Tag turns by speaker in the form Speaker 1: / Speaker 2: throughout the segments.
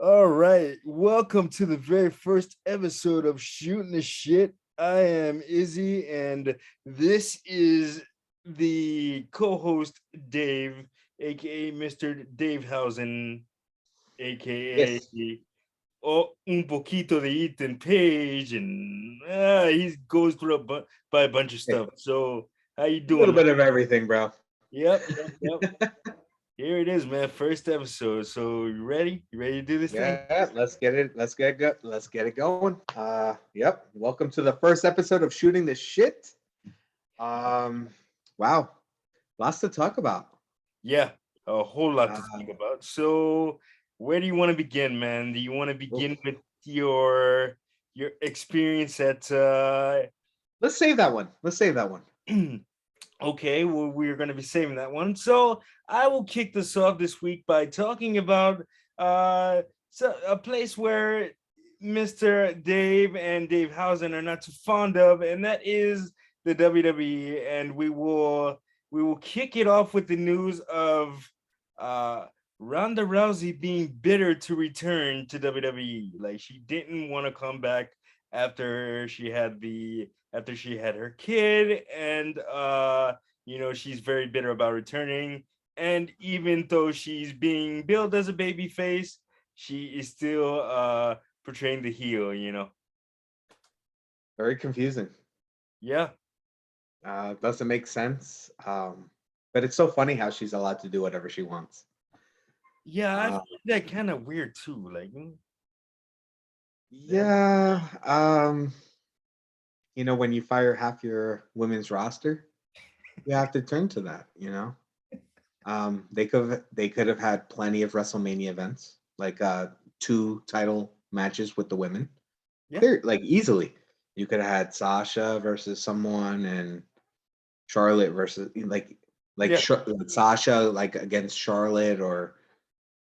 Speaker 1: All right. Welcome to the very first episode of Shootin' the Shit. I am Izzy, and this is the co-host Dave, aka Mr. Davehausen, aka
Speaker 2: Yes,
Speaker 1: Un poquito de Ethan Page, and he goes through by a bunch of
Speaker 2: a
Speaker 1: stuff. So how you doing,
Speaker 2: little
Speaker 1: man?
Speaker 2: bit of everything, bro.
Speaker 1: Yep. Here it is, man. First episode. So you ready? You ready to do this thing?
Speaker 2: Yeah, let's get it. Let's get it going. Yep. Welcome to the first episode of Shooting the Shit. Um, wow, lots to talk about.
Speaker 1: Yeah, a whole lot to
Speaker 2: Uh,
Speaker 1: think about. So, where do you want to begin, man? Do you want to
Speaker 2: oof.
Speaker 1: begin with your experience at
Speaker 2: Let's save that one. Let's save that one.
Speaker 1: okay, well we're going to be saving that one. So, I will kick this off this week by talking about a place where Mr. Dave and Dave Housen are not too fond of, and that is the WWE. And we will kick it off with the news of uh Ronda Rousey being bitter to return to WWE. Like she didn't want to come back after she had her kid, and she's very bitter about returning. And even though she's being billed as a baby face, she is still portraying the heel.
Speaker 2: Very confusing.
Speaker 1: Yeah.
Speaker 2: Doesn't make sense. But it's so funny how she's allowed to do whatever she wants.
Speaker 1: Yeah, I
Speaker 2: Uh,
Speaker 1: find that kind of weird too. Like, yeah.
Speaker 2: yeah. When you fire half your women's roster, you have to turn to that. They could have had plenty of WrestleMania events, like two title matches with the women.
Speaker 1: Yeah.
Speaker 2: Clear, like easily. You could have had Sasha versus someone and Charlotte versus
Speaker 1: Yeah.
Speaker 2: Sasha like against Charlotte or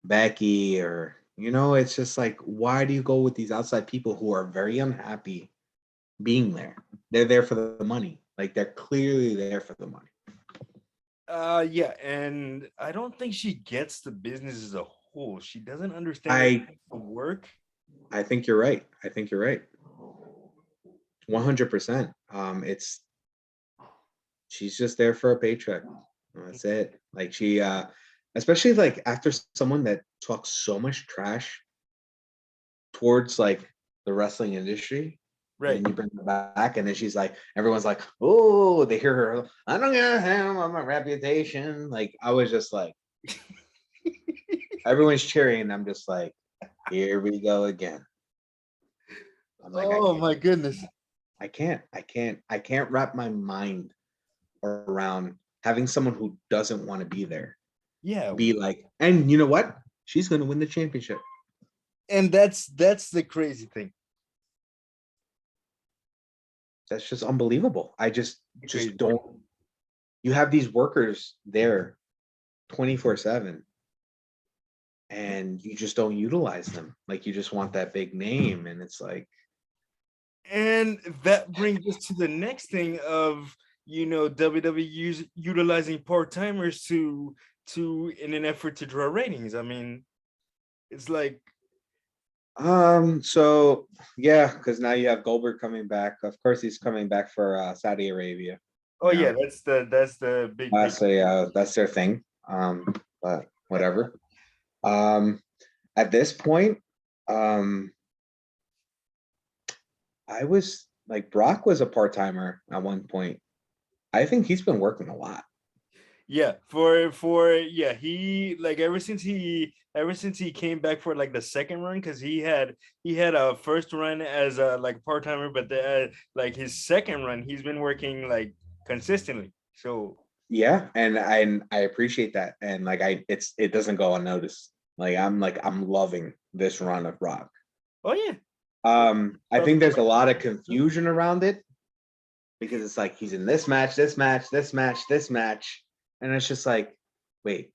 Speaker 2: Becky or it's just like why do you go with these outside people who are very unhappy being there? They're there for the money. Like they're clearly there for the money.
Speaker 1: Yeah, and I don't think she gets the business as a whole. She doesn't understand that
Speaker 2: I
Speaker 1: the work.
Speaker 2: I think you're right. I think you're right. 100%. It's she's just there for a paycheck. That's it. Like she, especially like after someone that talks so much trash towards like the wrestling industry, and then
Speaker 1: Right.
Speaker 2: you bring her back, and then she's like, everyone's like, oh, they hear her. I don't give a hell about my reputation. Like I was just like, everyone's cheering, and I'm just like, here we go again. I'm like, I
Speaker 1: Oh
Speaker 2: can't,
Speaker 1: my goodness.
Speaker 2: I can't wrap my mind around having someone who doesn't want to be there
Speaker 1: Yeah,
Speaker 2: be like, and you know what? She's going to win the championship.
Speaker 1: and that's the crazy thing.
Speaker 2: That's just unbelievable. I just
Speaker 1: The crazy
Speaker 2: just
Speaker 1: part.
Speaker 2: don't. You have these workers there 24/7, and you just don't utilize them. Like you just want that big name, and it's like,
Speaker 1: And that brings us to the next thing of WWE utilizing part timers to in an effort to draw ratings. I mean, it's like,
Speaker 2: so yeah, because now you have Goldberg coming back. Of course, he's coming back for Saudi Arabia.
Speaker 1: oh
Speaker 2: You
Speaker 1: yeah,
Speaker 2: know,
Speaker 1: that's the big.
Speaker 2: that's their thing. But whatever. Um, at this point, um, I was like Brock was a part timer at one point. I think he's been working a lot.
Speaker 1: Yeah, for yeah, he like ever since he came back for like the second run, because he had a first run as a like part timer, but like his second run he's been working like consistently. So
Speaker 2: Yeah, and I appreciate that. And like it doesn't go unnoticed. Like I'm loving this run of Brock.
Speaker 1: oh yeah.
Speaker 2: I think there's a lot of confusion around it because it's like he's in this match, this match, this match, this match, and it's just like, wait,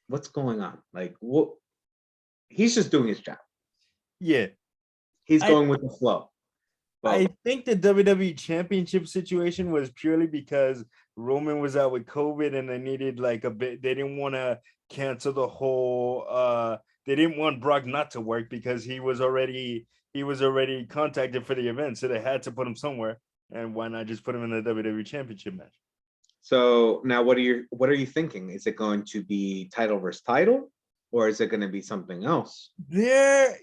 Speaker 2: what's going on? Like what he's just doing his job.
Speaker 1: Yeah.
Speaker 2: He's
Speaker 1: I
Speaker 2: going with the flow.
Speaker 1: I
Speaker 2: But
Speaker 1: think the WWE championship situation was purely because Roman was out with COVID and they needed like a bit, they didn't want to cancel the whole they didn't want Brock not to work because he was already contacted for the event, so they had to put him somewhere. And why not just put him in the WWE Championship match?
Speaker 2: So now what are you thinking? Is it going to be title versus title, or is it going to be something else?
Speaker 1: The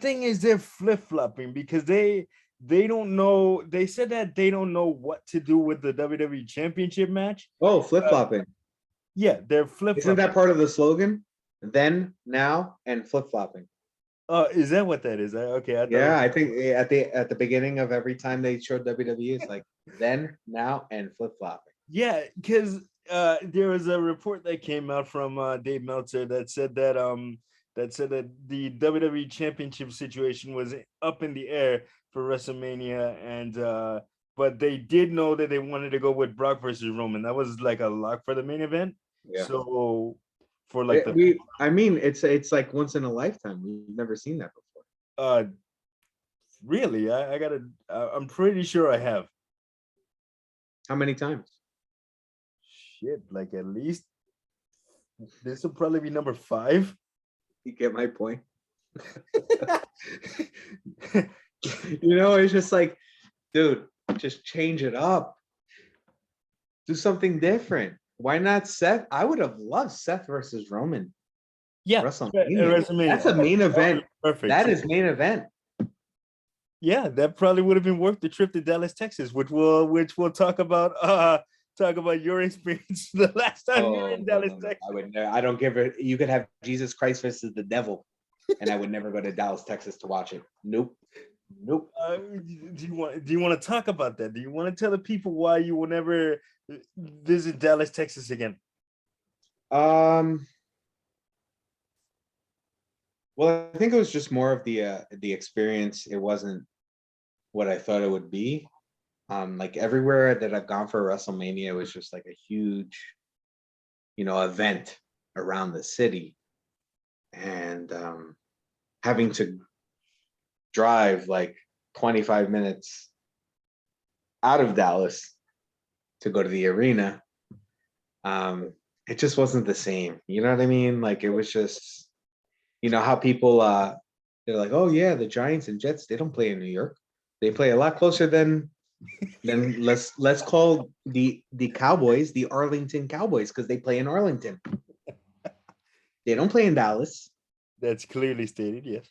Speaker 1: thing is they're flip-flopping because they don't know. They said that they don't know what to do with the WWE Championship match.
Speaker 2: Oh, flip-flopping.
Speaker 1: Yeah, they're flip-flopping.
Speaker 2: Isn't that part of the slogan? Then, now, and flip-flopping.
Speaker 1: Is that what that is? Okay,
Speaker 2: I think at the beginning of every time they showed WWE, it's like then, now, and flip-flopping.
Speaker 1: Yeah, because there was a report that came out from Dave Meltzer that said that the WWE Championship situation was up in the air for WrestleMania, and but they did know that they wanted to go with Brock versus Roman. That was like a lock for the main event.
Speaker 2: Yeah.
Speaker 1: So for like
Speaker 2: it's like once in a lifetime. We've never seen that before.
Speaker 1: Really, I'm pretty sure I have.
Speaker 2: How many times?
Speaker 1: Shit, like at least this will probably be number 5.
Speaker 2: You get my point. It's just like, dude, just change it up. Do something different. Why not Seth? I would have loved Seth versus Roman.
Speaker 1: Yeah,
Speaker 2: WrestleMania. That's a main event.
Speaker 1: Perfect.
Speaker 2: That is main event.
Speaker 1: Yeah, that probably would have been worth the trip to Dallas, Texas, which we'll talk about your experience the last time you were in Dallas, Texas.
Speaker 2: I don't give it. You could have Jesus Christ versus the devil, and I would never go to Dallas, Texas to watch it. Nope.
Speaker 1: Do you want to talk about that? Do you want to tell the people why you will never visit Dallas, Texas again?
Speaker 2: Well, I think it was just more of the experience. It wasn't what I thought it would be. Like everywhere that I've gone for WrestleMania, it was just like a huge, event around the city, and having to drive like 25 minutes out of Dallas to go to the arena. It just wasn't the same. You know what I mean? Like it was just, how people they're like, oh yeah, the Giants and Jets, they don't play in New York. They play a lot closer than let's call the Cowboys the Arlington Cowboys, because they play in Arlington. They don't play in Dallas.
Speaker 1: That's clearly stated, yes.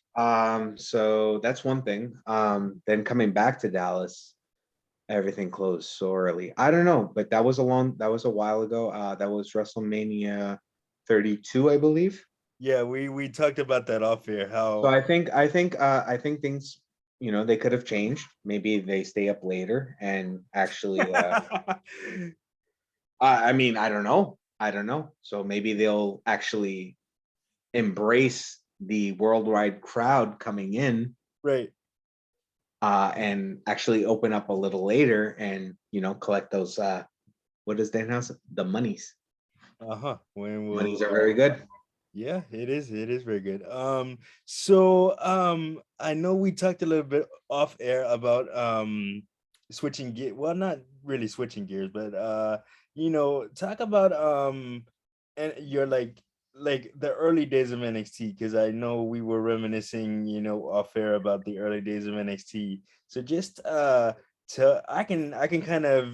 Speaker 2: So that's one thing. Then coming back to Dallas, everything closed so early. I don't know, but that was a while ago. That was WrestleMania 32, I believe.
Speaker 1: Yeah, we talked about that off air.
Speaker 2: So I think things, they could have changed. Maybe they stay up later and actually I mean, I don't know. So maybe they'll actually embrace the worldwide crowd coming in,
Speaker 1: right?
Speaker 2: And actually open up a little later and collect those what is that house? The monies. Monies are very good.
Speaker 1: Yeah, it is very good. So I know we talked a little bit off air about switching gear. Well, not really switching gears, but talk about and you're like the early days of NXT, because I know we were reminiscing, off air about the early days of NXT. So just I can kind of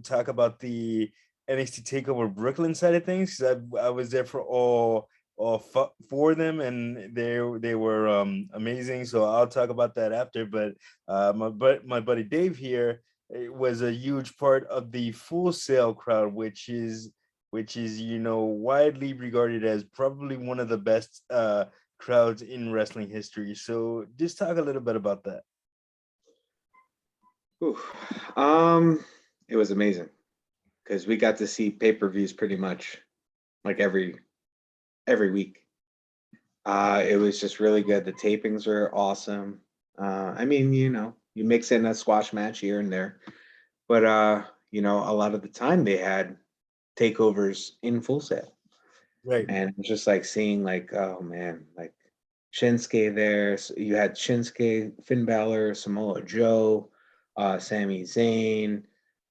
Speaker 1: talk about the NXT Takeover Brooklyn side of things, because I was there for all for them, and they were amazing. So I'll talk about that after. But my buddy Dave here was a huge part of the Full Sail crowd, which is widely regarded as probably one of the best crowds in wrestling history. So just talk a little bit about that.
Speaker 2: Ooh. It was amazing, because we got to see pay-per-views pretty much like every week. It was just really good. The tapings were awesome. I mean, you mix in a squash match here and there, but a lot of the time they had takeovers in Full Sail.
Speaker 1: Right.
Speaker 2: And just like seeing like, oh man, like Shinsuke there. So you had Shinsuke, Finn Balor, Samoa Joe, Sami Zayn.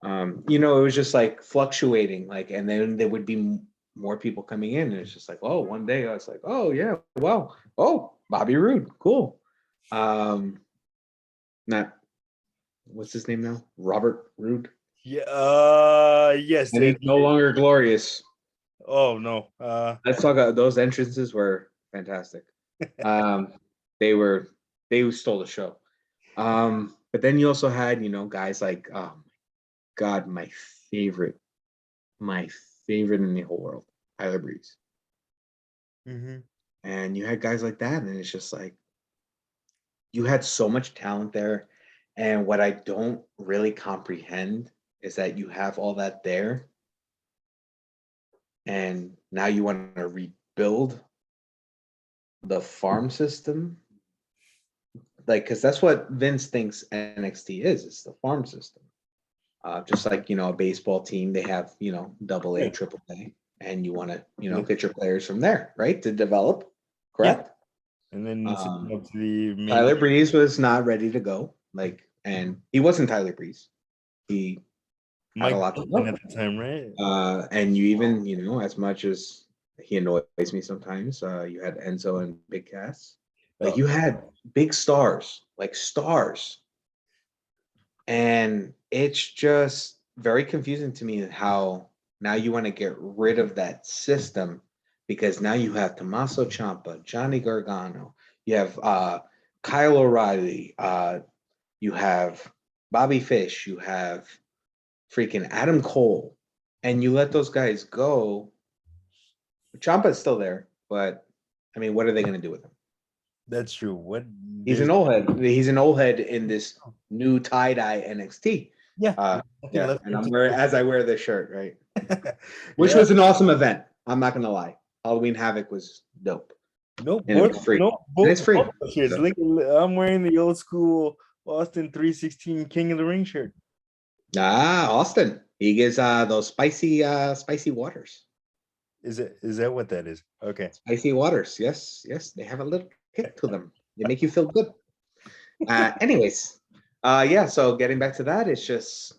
Speaker 2: It was just like fluctuating, like, and then there would be more people coming in, and it's just like, oh, one day I was like, oh yeah, wow, oh, Bobby Roode, cool. Not what's his name now, Robert Roode.
Speaker 1: Yeah. Yes.
Speaker 2: And he's no longer glorious.
Speaker 1: Oh no.
Speaker 2: Let's talk about those entrances were fantastic. Um, they stole the show. But then you also had, guys like, oh my God, my favorite in the whole world, Tyler Breeze.
Speaker 1: Mm-hmm.
Speaker 2: And you had guys like that, and it's just like you had so much talent there. And what I don't really comprehend is that you have all that there, and now you want to rebuild the farm system, like, because that's what Vince thinks NXT is. It's the farm system. Just like, a baseball team, they have, double A, triple A, and you want to, get your players from there, right? To develop, correct?
Speaker 1: And then send them up to the main.
Speaker 2: Tyler Breeze was not ready to go, and he wasn't Tyler Breeze. He had a lot to go
Speaker 1: at the time, right?
Speaker 2: And you even, as much as he annoys me sometimes, you had Enzo and Big Cass. Like, you had big stars, like stars. And it's just very confusing to me how now you want to get rid of that system, because now you have Tommaso Ciampa, Johnny Gargano, you have Kyle O'Reilly, you have Bobby Fish, you have freaking Adam Cole, and you let those guys go. Ciampa's still there, but I mean, what are they going to do with him?
Speaker 1: That's true.
Speaker 2: He's an old head. He's an old head in this new tie-dye NXT.
Speaker 1: Yeah.
Speaker 2: Yeah. And I wear this shirt, right? Which
Speaker 1: Yeah.
Speaker 2: was an awesome event. I'm not gonna lie. Halloween Havoc was dope.
Speaker 1: No,
Speaker 2: And it's free. And it's free.
Speaker 1: So. I'm wearing the old school Austin 316 King of the Ring shirt.
Speaker 2: Austin. He gives those spicy waters.
Speaker 1: Is that what that is? Okay.
Speaker 2: Spicy waters. Yes. They have a little kick to them. They make you feel good. Anyways, yeah. So getting back to that, it's just,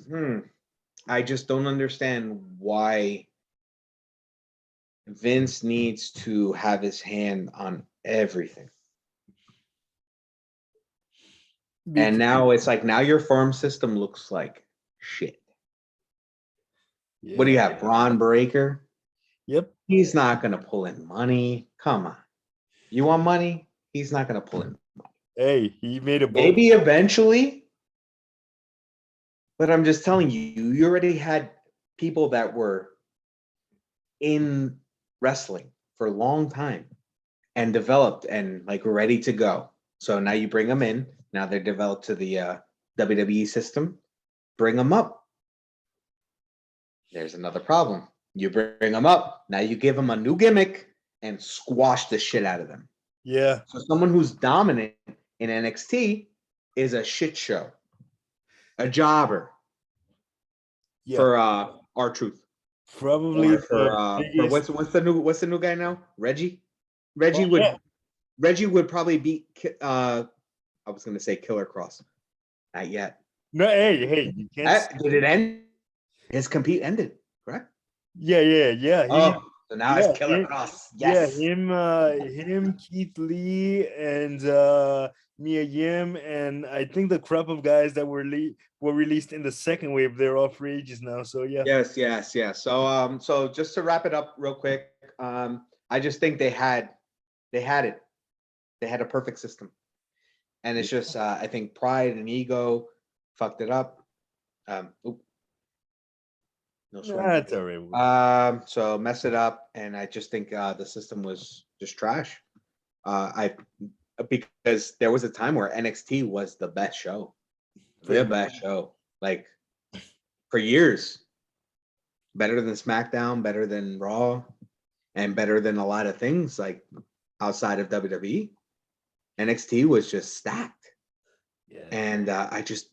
Speaker 2: I just don't understand why Vince needs to have his hand on everything. And now it's like, now your farm system looks like shit. Yeah. What do you have? Braun Breaker?
Speaker 1: Yep.
Speaker 2: He's not going to pull in money. Come on. You want money? He's not going to pull in money.
Speaker 1: Hey, he made a
Speaker 2: maybe eventually. But I'm just telling you, you already had people that were in wrestling for a long time and developed and like ready to go. So now you bring them in. Now they're developed to the WWE system. Bring them up. There's another problem. You bring them up. Now you give them a new gimmick and squash the shit out of them.
Speaker 1: Yeah.
Speaker 2: So someone who's dominant in NXT is a shit show, a jobber. Yeah. For R-Truth.
Speaker 1: Probably
Speaker 2: or for what's the new guy now? Reggie would probably beat I was gonna say Killer Cross. Not yet.
Speaker 1: No, hey, you can't.
Speaker 2: Did it end? His compete ended, correct?
Speaker 1: Yeah.
Speaker 2: So now it's Killer Cross. Yes.
Speaker 1: Yeah, him, Keith Lee, and Mia Yim, and I think the crop of guys that were released in the second wave, they're all free agents now. So yeah.
Speaker 2: Yes. So just to wrap it up real quick, I just think they had it. They had a perfect system, and it's just I think pride and ego fucked it up. No swearing.
Speaker 1: That's all right.
Speaker 2: So mess it up, and I just think the system was just trash. Because there was a time where NXT was the best show, like for years. Better than SmackDown, better than Raw, and better than a lot of things like outside of WWE. NXT was just stacked. Yeah. And I just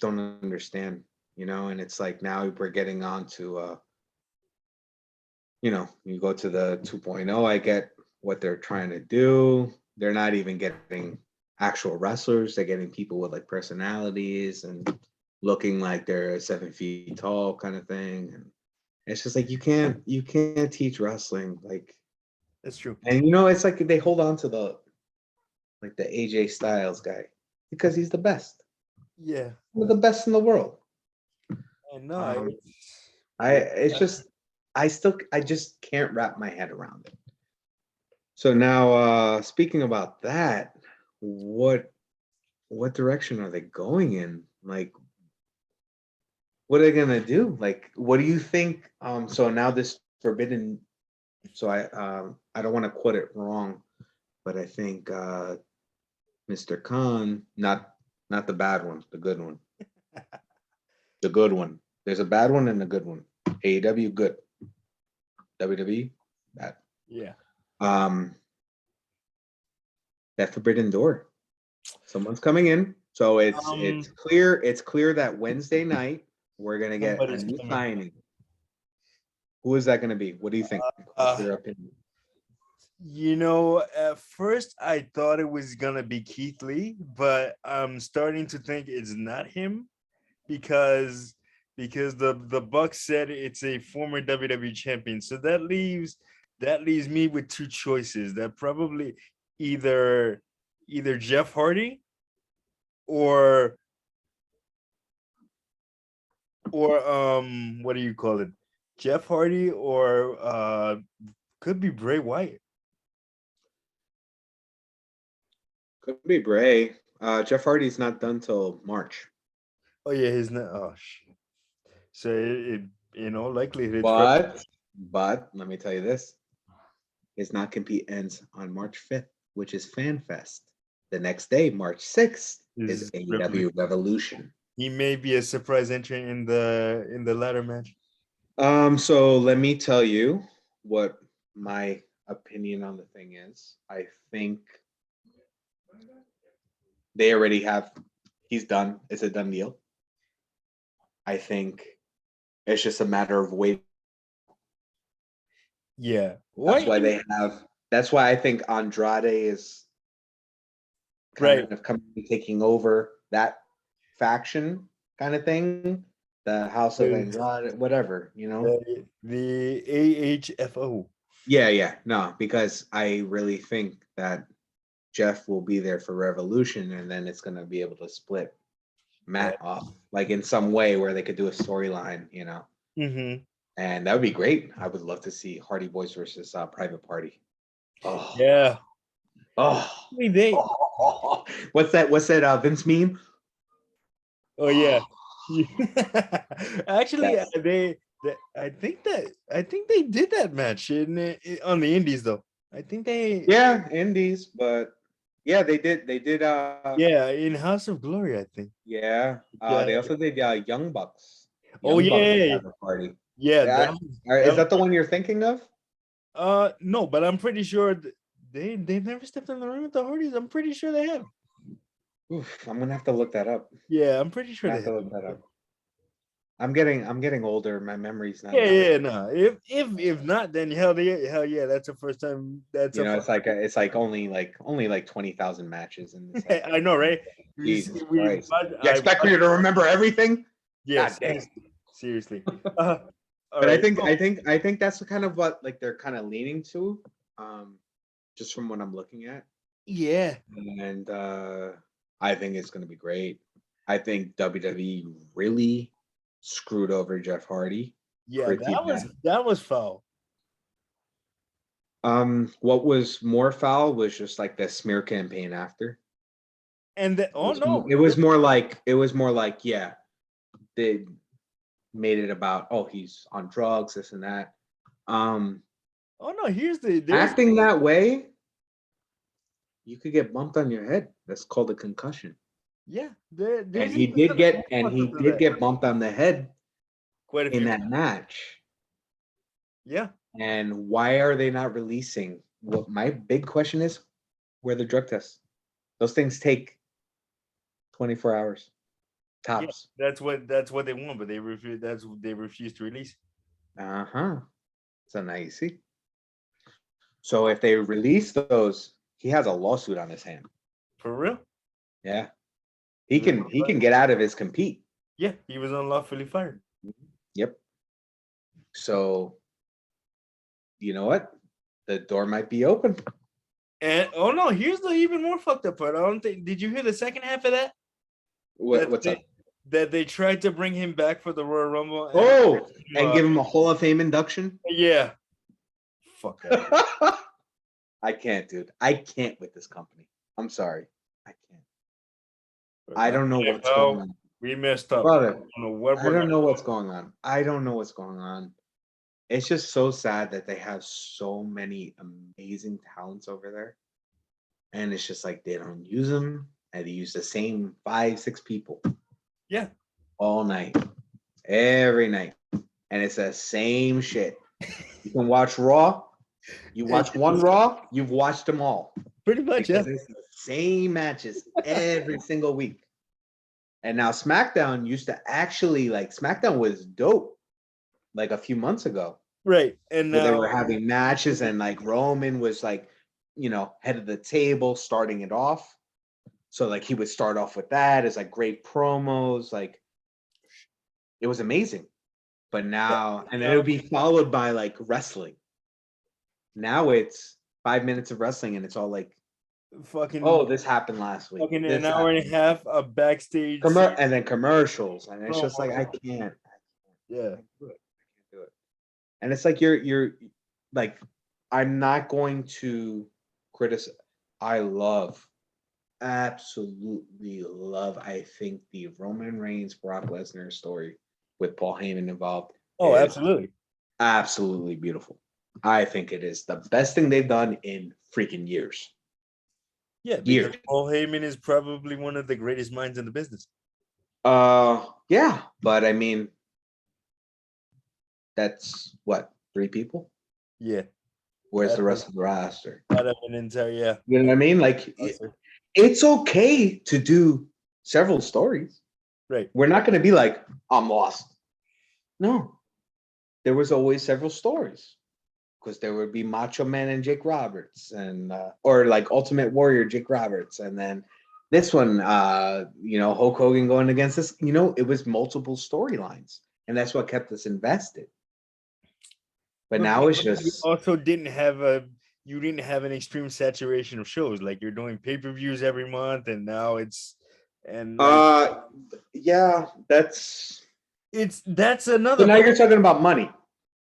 Speaker 2: don't understand. And it's like now we're getting on to, you go to the 2.0, I get what they're trying to do. They're not even getting actual wrestlers. They're getting people with like personalities and looking like they're 7 feet tall kind of thing. And It's just like you can't teach wrestling like,
Speaker 1: That's true.
Speaker 2: and it's like they hold on to the AJ Styles guy because he's the best.
Speaker 1: Yeah,
Speaker 2: We're the best in the world.
Speaker 1: I know.
Speaker 2: Um,
Speaker 1: Yeah.
Speaker 2: it's just I just can't wrap my head around it. So now, speaking about that, what direction are they going in? Like, what are they gonna do? Like, what do you think? So now this forbidden. So I don't want to quote it wrong, but I think Mr. Khan, not the bad one, the good one, the good one. There's a bad one and a good one. AEW good, WWE bad.
Speaker 1: Yeah.
Speaker 2: Um, that forbidden door. Someone's coming in. So it's
Speaker 1: Um,
Speaker 2: clear that Wednesday night we're gonna get a
Speaker 1: somebody's
Speaker 2: new
Speaker 1: coming.
Speaker 2: signing. Who is that gonna be? What do you think? What's your opinion?
Speaker 1: At first I thought it was gonna be Keith Lee, but I'm starting to think it's not him because the Bucks said it's a former WWE champion. So that leaves me with two choices. That probably either Jeff Hardy or what do you call it? Jeff Hardy or could be Bray Wyatt.
Speaker 2: Could be Bray. Jeff Hardy's not done till March.
Speaker 1: Oh yeah, his name. Oh shit. So it in all likelihood it's
Speaker 2: But let me tell you this: his not compete ends on March 5th, which is Fan Fest. The next day, March 6th, is
Speaker 1: is
Speaker 2: AEW Revolution.
Speaker 1: he may be a surprise entrant in the ladder match.
Speaker 2: So let me tell you what my opinion on the thing is. I think they already have. He's done. It's a done deal. I think it's just a matter of waiting.
Speaker 1: Yeah.
Speaker 2: That's
Speaker 1: What?
Speaker 2: why they have. That's why I think Andrade is kind
Speaker 1: Right.
Speaker 2: of coming taking over that faction kind of thing. The House of
Speaker 1: The,
Speaker 2: Andrade, whatever,
Speaker 1: the AHFO.
Speaker 2: Yeah. No, because I really think that Jeff will be there for Revolution, and then it's gonna be able to split
Speaker 1: Right.
Speaker 2: Matt off, like in some way where they could do a storyline,
Speaker 1: Mm-hmm.
Speaker 2: and that would be great. I would love to see Hardy Boys versus Private Party. Oh,
Speaker 1: Yeah.
Speaker 2: oh,
Speaker 1: Actually, they.
Speaker 2: oh. What's that? What's that? Vince meme?
Speaker 1: Oh yeah. Actually,
Speaker 2: Yes.
Speaker 1: I think they did that match on the Indies though. I think they.
Speaker 2: Yeah, Indies, but yeah, they did. They did.
Speaker 1: Yeah, in House of Glory, I think.
Speaker 2: Yeah.
Speaker 1: Yeah.
Speaker 2: They also did Young Bucks.
Speaker 1: Oh
Speaker 2: Young Bucks
Speaker 1: yeah.
Speaker 2: Private Party.
Speaker 1: Yeah.
Speaker 2: Yeah. Is that the one you're thinking of?
Speaker 1: No, but I'm pretty sure they've never stepped in the ring with the Hardys. I'm pretty sure they have.
Speaker 2: Oof, I'm gonna have to look that up.
Speaker 1: Yeah, I'm pretty sure
Speaker 2: I
Speaker 1: they
Speaker 2: have to
Speaker 1: have.
Speaker 2: look that up. I'm getting older. My memory's not
Speaker 1: Yeah,
Speaker 2: that.
Speaker 1: yeah, no. If not, then hell yeah, that's the first time. That's a
Speaker 2: It's like only 20,000 matches, and it's like,
Speaker 1: I know, right?
Speaker 2: Jesus Christ! You
Speaker 1: I
Speaker 2: expect me to remember everything?
Speaker 1: yes,
Speaker 2: God dang.
Speaker 1: seriously. All
Speaker 2: But I
Speaker 1: right.
Speaker 2: think I think that's kind of what like they're kind of leaning to, just from what I'm looking at,
Speaker 1: Yeah,
Speaker 2: and I think it's going to be great. I think WWE really screwed over Jeff Hardy
Speaker 1: yeah.
Speaker 2: pretty bad.
Speaker 1: That was foul.
Speaker 2: What was more foul was just like the smear campaign after.
Speaker 1: And oh no,
Speaker 2: It was more like yeah, they made it about he's on drugs, this and that. Um,
Speaker 1: oh no. There's
Speaker 2: Acting that way, you could get bumped on your head. That's called a concussion.
Speaker 1: yeah.
Speaker 2: And
Speaker 1: There's even some
Speaker 2: he
Speaker 1: consequences to
Speaker 2: did
Speaker 1: that.
Speaker 2: get bumped on the head
Speaker 1: Quite a
Speaker 2: in
Speaker 1: few
Speaker 2: that
Speaker 1: times.
Speaker 2: match.
Speaker 1: Yeah,
Speaker 2: And why are they not releasing? What my big question is, where the drug tests? Those things take 24 hours
Speaker 1: yeah.
Speaker 2: tops.
Speaker 1: That's what they want, but they refuse. That's what they refuse to release.
Speaker 2: Uh-huh. So now you see. So if they release those, he has a lawsuit on his hand.
Speaker 1: For real?
Speaker 2: Yeah. He can get out of his compete.
Speaker 1: Yeah, he was unlawfully fired.
Speaker 2: Yep. So, you know what? The door might be open.
Speaker 1: And oh no, here's the even more fucked up part. I don't think. Did you hear the second half of that?
Speaker 2: What's up?
Speaker 1: That they tried to bring him back for the Royal Rumble.
Speaker 2: And give him a Hall of Fame induction?
Speaker 1: Yeah. Fuck that.
Speaker 2: I can't, dude. I can't with this company. I'm sorry. I can't. I don't know what's going on.
Speaker 1: We messed up.
Speaker 2: Brother,
Speaker 1: I
Speaker 2: don't know what's going on. I don't know what's going on. It's just so sad that they have so many amazing talents over there. And it's just like they don't use them. And they use the same 5-6 people.
Speaker 1: Yeah.
Speaker 2: All night. Every night. And it's the same shit. You can watch Raw. You watch one Raw, you've watched them all.
Speaker 1: Pretty much,
Speaker 2: because it's the same matches every single week. And now SmackDown used to actually, like, SmackDown was dope like a few months ago.
Speaker 1: Right. And now
Speaker 2: they were having matches and like Roman was like, you know, head of the table starting it off. So like he would start off with that as like great promos, like it was amazing. But now, and then it would be followed by like wrestling. Now it's 5 minutes of wrestling and it's all like
Speaker 1: fucking,
Speaker 2: oh, this happened last week.
Speaker 1: Fucking an hour and a half of backstage
Speaker 2: and then commercials. And it's just like I can't.
Speaker 1: Yeah.
Speaker 2: I can't do it. And it's like you're like, I'm not going to criticize. I absolutely love, I think the Roman Reigns Brock Lesnar story with Paul Heyman involved.
Speaker 1: Oh, absolutely.
Speaker 2: Absolutely beautiful. I think it is the best thing they've done in freaking years.
Speaker 1: Yeah, because Paul Heyman is probably one of the greatest minds in the business.
Speaker 2: Yeah, but I mean, that's what, 3 people?
Speaker 1: Yeah.
Speaker 2: Where's the rest of the roster?
Speaker 1: Out of an entire, yeah.
Speaker 2: You know what I mean? Like, it's okay to do several stories.
Speaker 1: Right.
Speaker 2: We're not going to be like, I'm lost. No. There was always several stories. Because there would be Macho Man and Jake Roberts, and or like Ultimate Warrior Jake Roberts, and then this one, you know, Hulk Hogan going against this. You know, it was multiple storylines, and that's what kept us invested. But now it's just
Speaker 1: you also didn't have an extreme saturation of shows. Like you're doing pay-per-views every month, and now it's
Speaker 2: yeah, that's
Speaker 1: another.
Speaker 2: So now you're talking about money.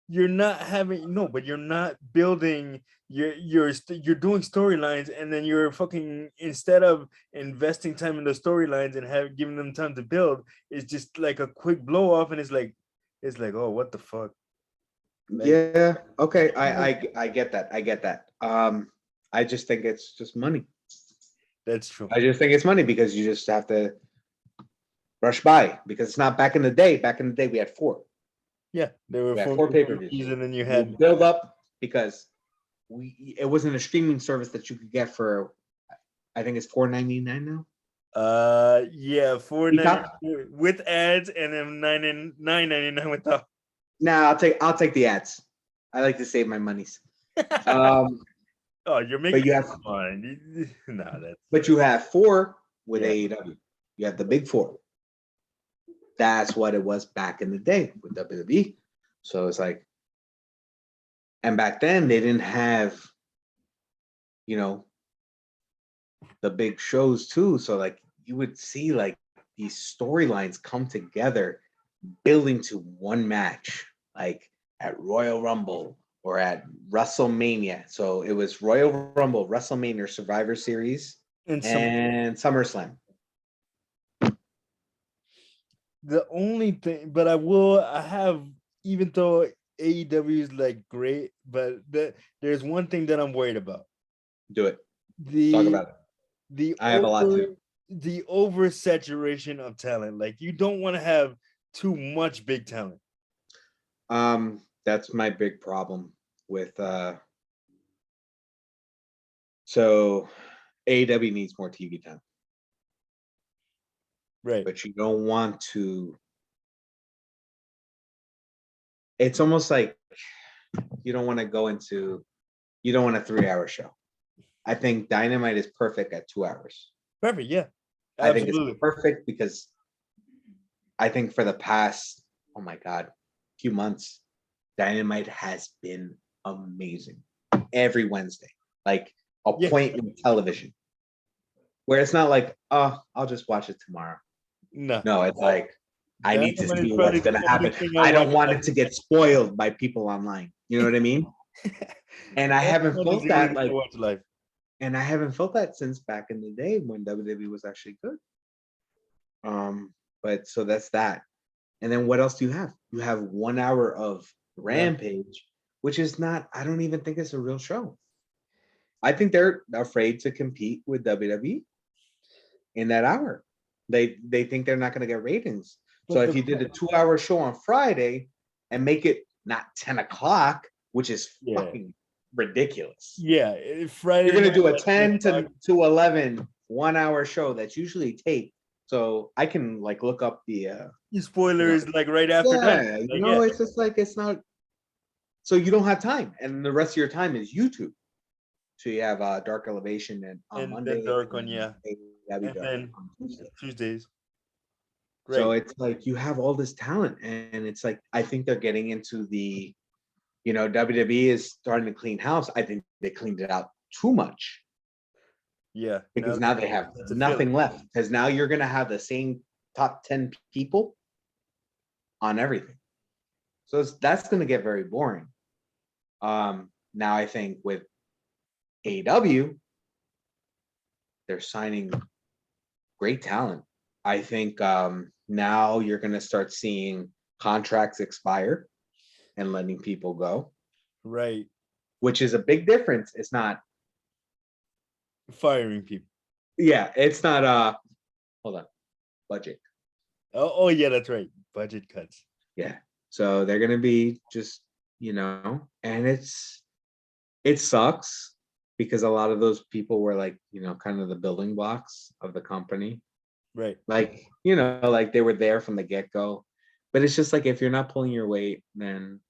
Speaker 1: You're not having but you're not building. You're doing storylines, and then you're fucking, instead of investing time in the storylines and giving them time to build, it's just like a quick blow off, and it's like oh, what the fuck.
Speaker 2: Like, yeah. Okay. I get that. I get that. I just think it's just money.
Speaker 1: That's true.
Speaker 2: I just think it's money because you just have to rush by, because it's not back in the day. Back in the day, we had 4.
Speaker 1: Yeah, there were
Speaker 2: 4 pay-per-views,
Speaker 1: and then you had
Speaker 2: build up because it wasn't a streaming service that you could get for, I think it's $4.99 now.
Speaker 1: Yeah, $4.99 with ads, and then $9.99 without.
Speaker 2: Nah, I'll take the ads. I like to save my monies.
Speaker 1: Oh, you're making.
Speaker 2: But you have
Speaker 1: fun. No, that's.
Speaker 2: But you have 4 with AEW. You have the big 4. That's what it was back in the day with WWE. So it's like, and back then they didn't have, you know, the big shows too. So like you would see like these storylines come together, building to one match, like at Royal Rumble or at WrestleMania. So it was Royal Rumble, WrestleMania, Survivor Series, and SummerSlam.
Speaker 1: The only thing, but I have, even though AEW is like great, but there's one thing that I'm worried about.
Speaker 2: Do it. Talk about it. I have a lot too.
Speaker 1: The oversaturation of talent. Like you don't want to have too much big talent.
Speaker 2: That's my big problem with so AEW needs more TV time.
Speaker 1: Right.
Speaker 2: But you don't want to. It's almost like you don't want to go into, you don't want a 3-hour show. I think Dynamite is perfect at 2 hours.
Speaker 1: Perfect, yeah.
Speaker 2: Absolutely. I think it's perfect because I think for the past, oh my God, few months, Dynamite has been amazing every Wednesday, like
Speaker 1: Yeah.
Speaker 2: appointment television, where it's not like, oh, I'll just watch it tomorrow.
Speaker 1: No.
Speaker 2: No, it's like, I need to
Speaker 1: Dynamite is
Speaker 2: see
Speaker 1: probably
Speaker 2: what's
Speaker 1: the
Speaker 2: going to
Speaker 1: only
Speaker 2: happen.
Speaker 1: thing
Speaker 2: I don't
Speaker 1: watch
Speaker 2: want
Speaker 1: live.
Speaker 2: it to get spoiled by people online. You know what I mean? And I haven't
Speaker 1: Dynamite is
Speaker 2: felt
Speaker 1: the only
Speaker 2: that
Speaker 1: thing I watch live.
Speaker 2: and I haven't felt that since back in the day when WWE was actually good. But so that's that. And then what else do you have? You have 1 hour of Rampage, which is not, I don't even think it's a real show. I think they're afraid to compete with WWE in that hour. They think they're not going to get ratings. So
Speaker 1: But
Speaker 2: if you did a 2-hour show on Friday and make it not 10 o'clock, which is fucking ridiculous.
Speaker 1: Yeah, Friday.
Speaker 2: You're going to do a
Speaker 1: night,
Speaker 2: 10 to 11 1-hour show that's usually taped. So I can like look up the
Speaker 1: spoilers like right after that.
Speaker 2: yeah,
Speaker 1: Like,
Speaker 2: it's just like it's not. So you don't have time, and the rest of your time is YouTube. So you have Dark Elevation and on
Speaker 1: and
Speaker 2: Monday,
Speaker 1: then Dark one,
Speaker 2: and
Speaker 1: yeah,
Speaker 2: AEW
Speaker 1: and
Speaker 2: Dark
Speaker 1: then
Speaker 2: on Tuesday.
Speaker 1: Tuesdays.
Speaker 2: So
Speaker 1: Right.
Speaker 2: it's like you have all this talent, and it's like I think they're getting into the, WWE is starting to clean house. I think they cleaned it out too much
Speaker 1: Yeah.
Speaker 2: because now they have
Speaker 1: that's a
Speaker 2: nothing
Speaker 1: feeling.
Speaker 2: left. Because now you're gonna have the same top 10 people on everything. So that's gonna get very boring. Now I think with AEW, they're signing great talent. I think now you're going to start seeing contracts expire and letting people go,
Speaker 1: Right.
Speaker 2: which is a big difference. It's not,
Speaker 1: Firing people.
Speaker 2: yeah, it's not, hold on, budget.
Speaker 1: Oh yeah, that's right. Budget cuts.
Speaker 2: Yeah. So they're going to be just, and it sucks because a lot of those people were like, kind of the building blocks of the company.
Speaker 1: Right.
Speaker 2: Like, like they were there from the get-go. But it's just like if you're not pulling your weight, then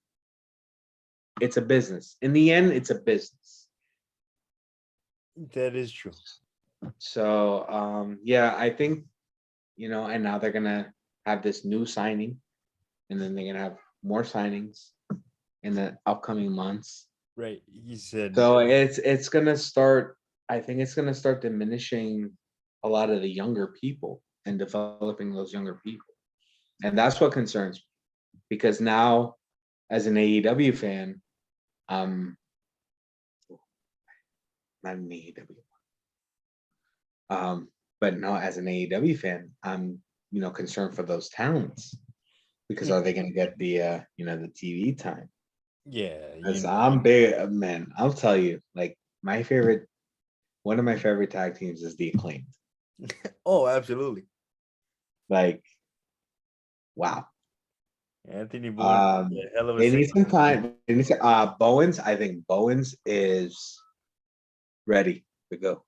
Speaker 2: it's a business. In the end, it's a business.
Speaker 1: That is true.
Speaker 2: So yeah, I think, and now they're gonna have this new signing, and then they're gonna have more signings in the upcoming months.
Speaker 1: Right. He said.
Speaker 2: So it's gonna start, I think it's gonna start diminishing a lot of the younger people and developing those younger people. And that's what concerns me. Because now, as an AEW fan, not an AEW, but now as an AEW fan, I'm concerned for those talents because are they going to get the the TV time?
Speaker 1: Yeah.
Speaker 2: Because I'm big, man. I'll tell you, like one of my favorite tag teams is the Acclaimed.
Speaker 1: Oh, absolutely.
Speaker 2: Like, wow.
Speaker 1: Anthony Bourne. Hell of a
Speaker 2: They need some time. They need to, Bowens. I think Bowens is ready to go.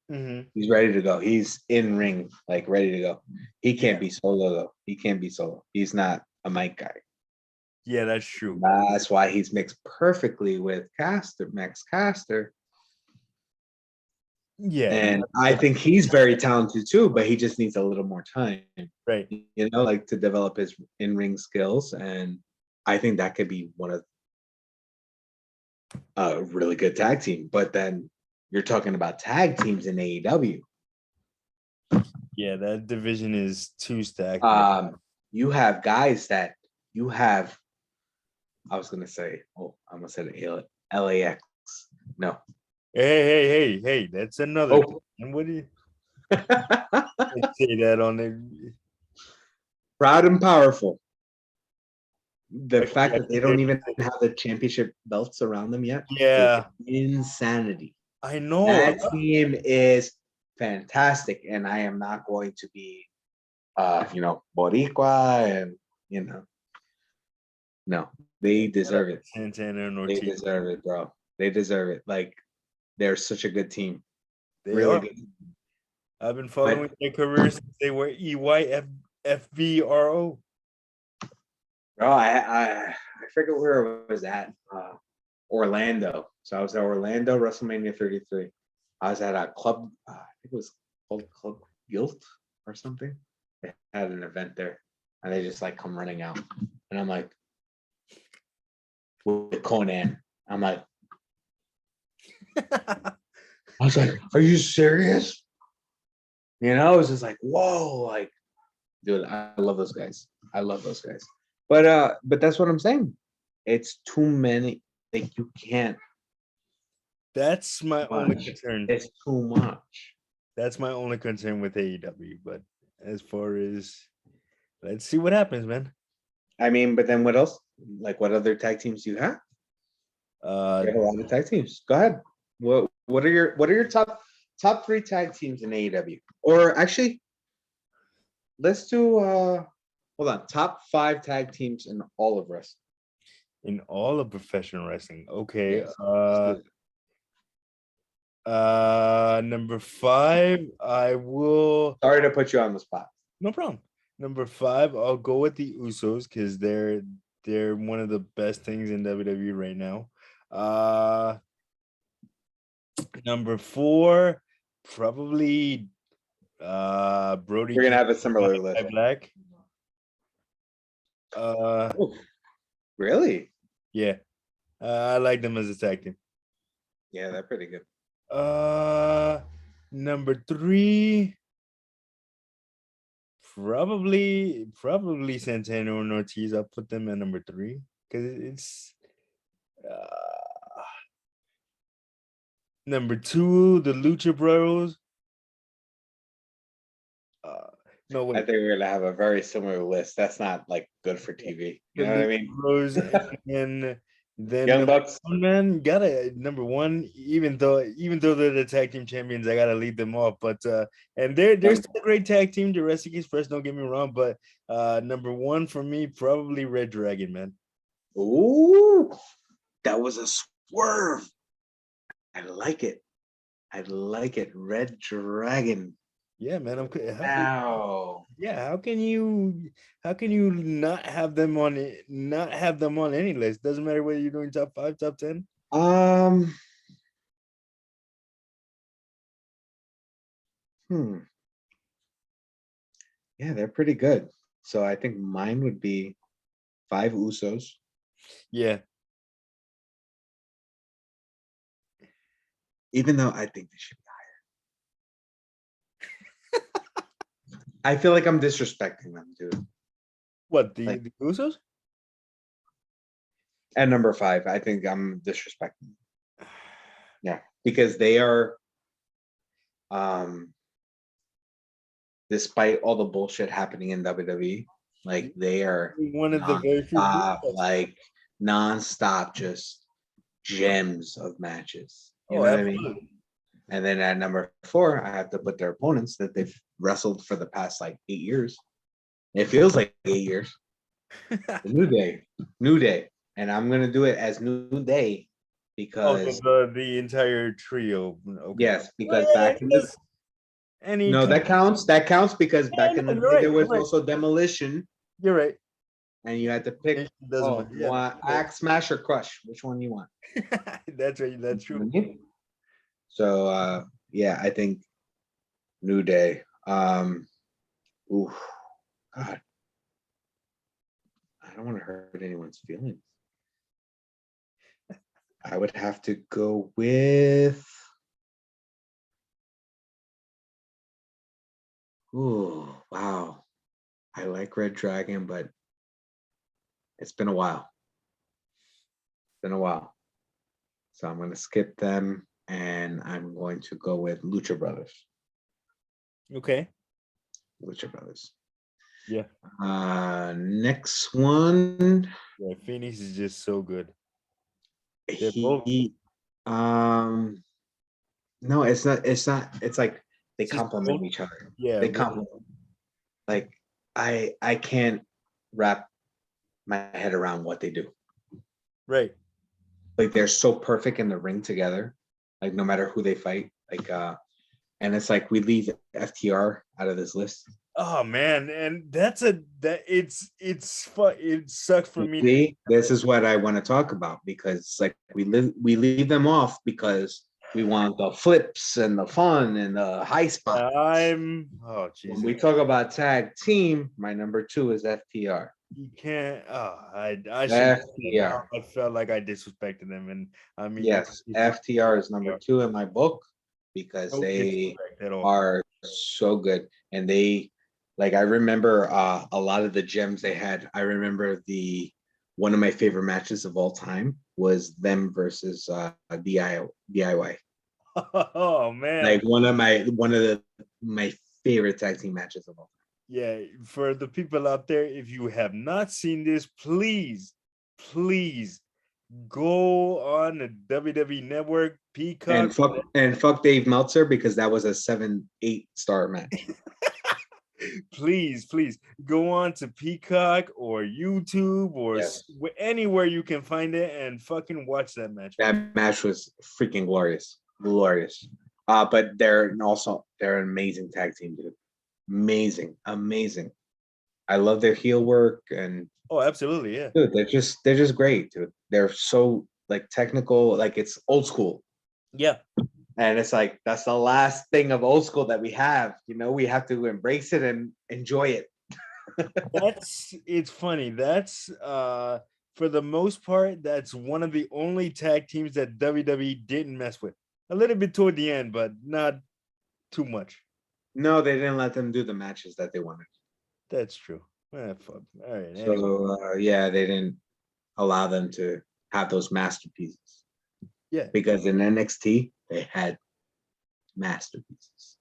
Speaker 1: Mm-hmm.
Speaker 2: He's ready to go. He's in ring, like ready to go. He can't be solo though. He can't be solo. He's not a mic guy.
Speaker 1: Yeah, that's true.
Speaker 2: That's why he's mixed perfectly with Max Caster.
Speaker 1: Yeah.
Speaker 2: And I think he's very talented too, but he just needs a little more time.
Speaker 1: Right.
Speaker 2: Like to develop his in-ring skills. And I think that could be one of a really good tag team. But then you're talking about tag teams in AEW.
Speaker 1: Yeah, that division is too stacked.
Speaker 2: You have guys that you have. I was gonna say, I almost said LAX. No.
Speaker 1: Hey, that's another.
Speaker 2: Oh.
Speaker 1: And what do you say that on there?
Speaker 2: Proud and powerful. The fact that they don't even have the championship belts around them yet.
Speaker 1: Yeah.
Speaker 2: Insanity.
Speaker 1: I know.
Speaker 2: That team is fantastic. And I am not going to be Boricua and no, they deserve it.
Speaker 1: Santana and
Speaker 2: They
Speaker 1: Ortiz.
Speaker 2: deserve it, bro. They deserve it. Like they're such a good team.
Speaker 1: They
Speaker 2: really
Speaker 1: are.
Speaker 2: good.
Speaker 1: I've been following their careers since they were EYFBRO.
Speaker 2: Bro, I forget where it was at. Orlando. So I was at Orlando, WrestleMania 33. I was at a club, I think it was called Club Guilt or something. They had an event there, and they just like come running out, and I'm like, with Conan. I'm like, I was like, are you serious? You know, it was just like, whoa, like, dude, I love those guys. I love those guys. But that's what I'm saying. It's too many. Like, you can't.
Speaker 1: That's my only
Speaker 2: Much.
Speaker 1: concern.
Speaker 2: It's too much.
Speaker 1: That's my only concern with AEW. But as far as, let's see what happens, man.
Speaker 2: I mean, but then what else? Like, what other tag teams do you have? You have a lot of tag teams. Go ahead. What are your top 3 tag teams in AEW? Or actually, let's do hold on, top 5 tag teams in all of wrestling.
Speaker 1: In all of professional wrestling. Okay.
Speaker 2: Yes, let's do it.
Speaker 1: Number 5, I will.
Speaker 2: Sorry to put you on the spot.
Speaker 1: No problem. Number 5, I'll go with the Usos because they're one of the best things in WWE right now. Number 4, probably Brody.
Speaker 2: We're gonna have a similar list.
Speaker 1: Black.
Speaker 2: Oh, really?
Speaker 1: Yeah. I like them as a tag team.
Speaker 2: Yeah, they're pretty good.
Speaker 1: Number 3, probably Santana and Ortiz. I'll put them at number 3 because it's number 2, the Lucha Bros. No
Speaker 2: I
Speaker 1: way.
Speaker 2: think we're gonna have a very similar list. That's not like good for TV. You know what I mean?
Speaker 1: Bros, and then
Speaker 2: Young Bucks.
Speaker 1: Man, gotta number 1. Even though they're the tag team champions, I gotta lead them off. But and they're still a great tag team. The Rest Express, don't get me wrong. But number 1 for me, probably Red Dragon, man.
Speaker 2: Ooh, that was a swerve. I like it. Red Dragon.
Speaker 1: Yeah, man.
Speaker 2: Wow.
Speaker 1: Yeah, how can you not have them on any list? Doesn't matter whether you're doing top 5, top 10.
Speaker 2: Yeah, they're pretty good. So I think mine would be 5 Usos.
Speaker 1: Yeah.
Speaker 2: Even though I think they should be higher. I feel like I'm disrespecting them, dude.
Speaker 1: What, the Usos?
Speaker 2: At number 5, I think I'm disrespecting them. Yeah, because they are, despite all the bullshit happening in WWE, like they are
Speaker 1: one of the very few
Speaker 2: non-stop, just gems of matches. You know what I mean? And then at number 4, I have to put their opponents that they've wrestled for the past like 8 years. It feels like 8 years. New Day, and I'm gonna do it as New Day because
Speaker 1: the entire trio. Okay.
Speaker 2: Yes, because back in this. No, that counts. That counts because back in the day there was also Demolition.
Speaker 1: You're right.
Speaker 2: And you had to pick Axe, Smash, or Crush. Which one you want?
Speaker 1: That's right. That's true.
Speaker 2: So yeah, I think New Day. Ooh, God, I don't want to hurt anyone's feelings. I would have to go with. Ooh, wow. I like Red Dragon, but it's been a while. So I'm going to skip them, and I'm going to go with Lucha Brothers.
Speaker 1: Okay.
Speaker 2: Lucha Brothers.
Speaker 1: Yeah.
Speaker 2: Next one.
Speaker 1: Yeah, Phoenix is just so good.
Speaker 2: No, it's not. It's like they complement each other.
Speaker 1: Yeah.
Speaker 2: They complement. Like I can't wrap my head around what they do.
Speaker 1: Right.
Speaker 2: Like they're so perfect in the ring together. Like no matter who they fight. Like and it's like we leave FTR out of this list.
Speaker 1: Oh man, and it sucks for me.
Speaker 2: See, this is what I want to talk about because like we leave them off because we want the flips and the fun and the high spot.
Speaker 1: Oh Jesus.
Speaker 2: When we talk about tag team, my number 2 is FTR.
Speaker 1: You can't. I should.
Speaker 2: FTR.
Speaker 1: I felt like I disrespected them, and I mean,
Speaker 2: Yes, FTR is number 2 in my book because
Speaker 1: no
Speaker 2: they
Speaker 1: disrespect at all.
Speaker 2: are so good. And they, like, I remember a lot of the gems they had. I remember one of my favorite matches of all time was them versus DIY.
Speaker 1: Oh man,
Speaker 2: Like one of my favorite tag team matches of all time.
Speaker 1: yeah. For the people out there, if you have not seen this, please go on the WWE Network, Peacock.
Speaker 2: And fuck Dave Meltzer because that was a 7-8 star match.
Speaker 1: Please go on to Peacock or YouTube or
Speaker 2: Yes.
Speaker 1: anywhere you can find it and fucking watch that match.
Speaker 2: That match was freaking glorious. But they're an amazing tag team, dude. Amazing. I love their heel work, and
Speaker 1: Oh, absolutely, yeah.
Speaker 2: dude, they're just great, dude. They're so like technical, like it's old school.
Speaker 1: Yeah.
Speaker 2: And it's like that's the last thing of old school that we have. We have to embrace it and enjoy it.
Speaker 1: It's funny. That's for the most part, that's one of the only tag teams that WWE didn't mess with. A little bit toward the end, but not too much.
Speaker 2: No, they didn't let them do the matches that they wanted.
Speaker 1: That's true. Fuck. All right.
Speaker 2: So
Speaker 1: Anyway.
Speaker 2: yeah, they didn't allow them to have those masterpieces.
Speaker 1: Yeah.
Speaker 2: Because in NXT they had masterpieces.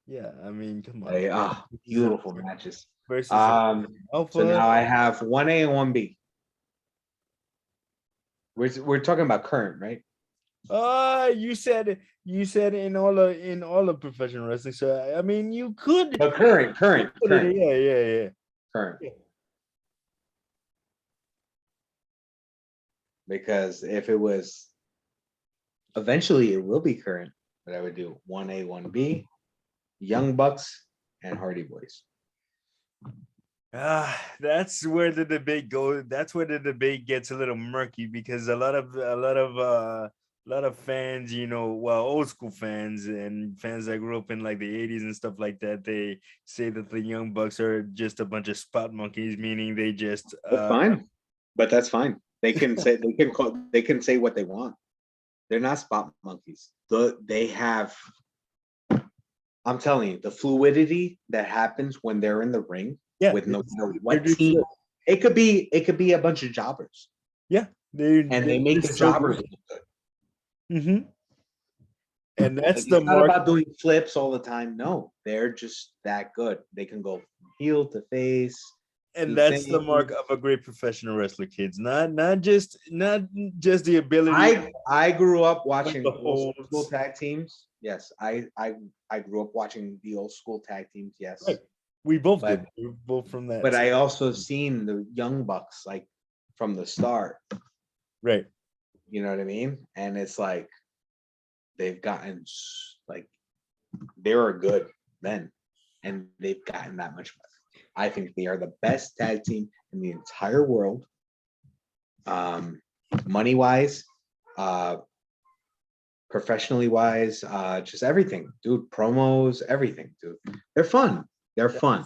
Speaker 1: Yeah. I mean, come on.
Speaker 2: Beautiful matches.
Speaker 1: Versus
Speaker 2: So now I have 1A and 1B. We're talking about current, right?
Speaker 1: You said in all of professional wrestling. So I mean, you could.
Speaker 2: But current.
Speaker 1: Yeah.
Speaker 2: Current. Because if it was, eventually it will be current, but I would do 1A, 1B, Young Bucks, and Hardy Boys.
Speaker 1: That's where the debate goes. That's where the debate gets a little murky because a lot of fans, old school fans and fans that grew up in like the 80s and stuff like that, they say that the Young Bucks are just a bunch of spot monkeys, meaning they just
Speaker 2: That's fine. But that's fine. They can say what they want. They're not spot monkeys. They have, I'm telling you, the fluidity that happens when they're in the ring.
Speaker 1: Yeah,
Speaker 2: with no matter what team. It could be a bunch of jobbers.
Speaker 1: Yeah,
Speaker 2: they make the jobbers look good.
Speaker 1: Mm-hmm. And that's
Speaker 2: it's not about doing flips all the time. No, they're just that good. They can go from heel to face.
Speaker 1: And that's the mark of a great professional wrestler, kids. Not just the ability.
Speaker 2: I grew up watching old school tag teams. Yes, I grew up watching the old school tag teams. Yes.
Speaker 1: Right. We both did. We were both from that.
Speaker 2: But I also seen the Young Bucks like from the start.
Speaker 1: Right.
Speaker 2: You know what I mean? And it's like they've gotten like they were good then, and they've gotten that much better. I think they are the best tag team in the entire world. Money wise, professionally wise, just everything, dude. Promos, everything, dude. They're fun. They're fun.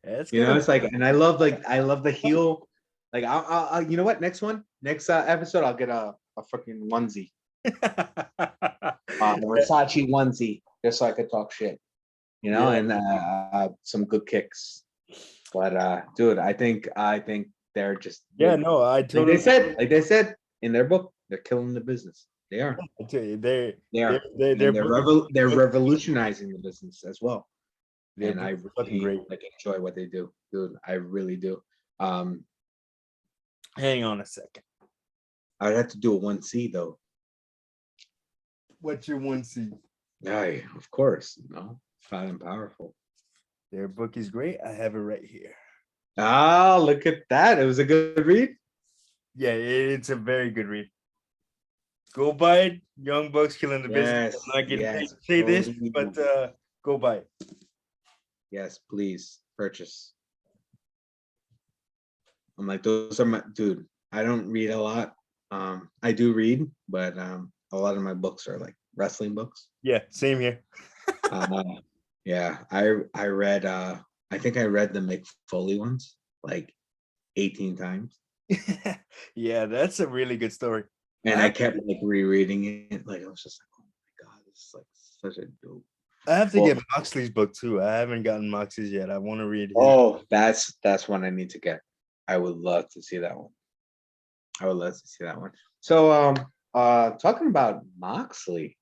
Speaker 2: It's like, and I love the heel. Like, I'll you know what? Next episode, I'll get a fucking onesie, Versace onesie, just so I could talk shit, and some good kicks. But dude, I think they're just
Speaker 1: I totally
Speaker 2: like they said in their book, they're killing the business. They are.
Speaker 1: I tell you,
Speaker 2: they're revolutionizing the business as well. And I really
Speaker 1: great.
Speaker 2: enjoy what they do, dude. I really do.
Speaker 1: Hang on a second.
Speaker 2: I'd have to do a 1C though.
Speaker 1: What's your 1C?
Speaker 2: Yeah, of course. Fat and Powerful.
Speaker 1: Their book is great. I have it right here.
Speaker 2: Look at that. It was a good read.
Speaker 1: Yeah, it's a very good read. Go buy it. Young Bucks killing the business. I'm not getting paid to say this, but go buy it.
Speaker 2: Yes, please purchase. I'm like, those are my dude. I don't read a lot. I do read, but a lot of my books are like wrestling books.
Speaker 1: Yeah, same here.
Speaker 2: Yeah, I read. I think I read the Mick Foley ones. Like, 18 times.
Speaker 1: Yeah, that's a really good story.
Speaker 2: And
Speaker 1: I
Speaker 2: I kept like rereading it. Like I was just like, oh my God, this is like such a dope.
Speaker 1: I have to
Speaker 2: Well,
Speaker 1: get Moxley's book too. I haven't gotten Moxley's yet. I want to read his.
Speaker 2: oh, that's one I need to get. I would love to see that one. I would love to see that one. So talking about Moxley,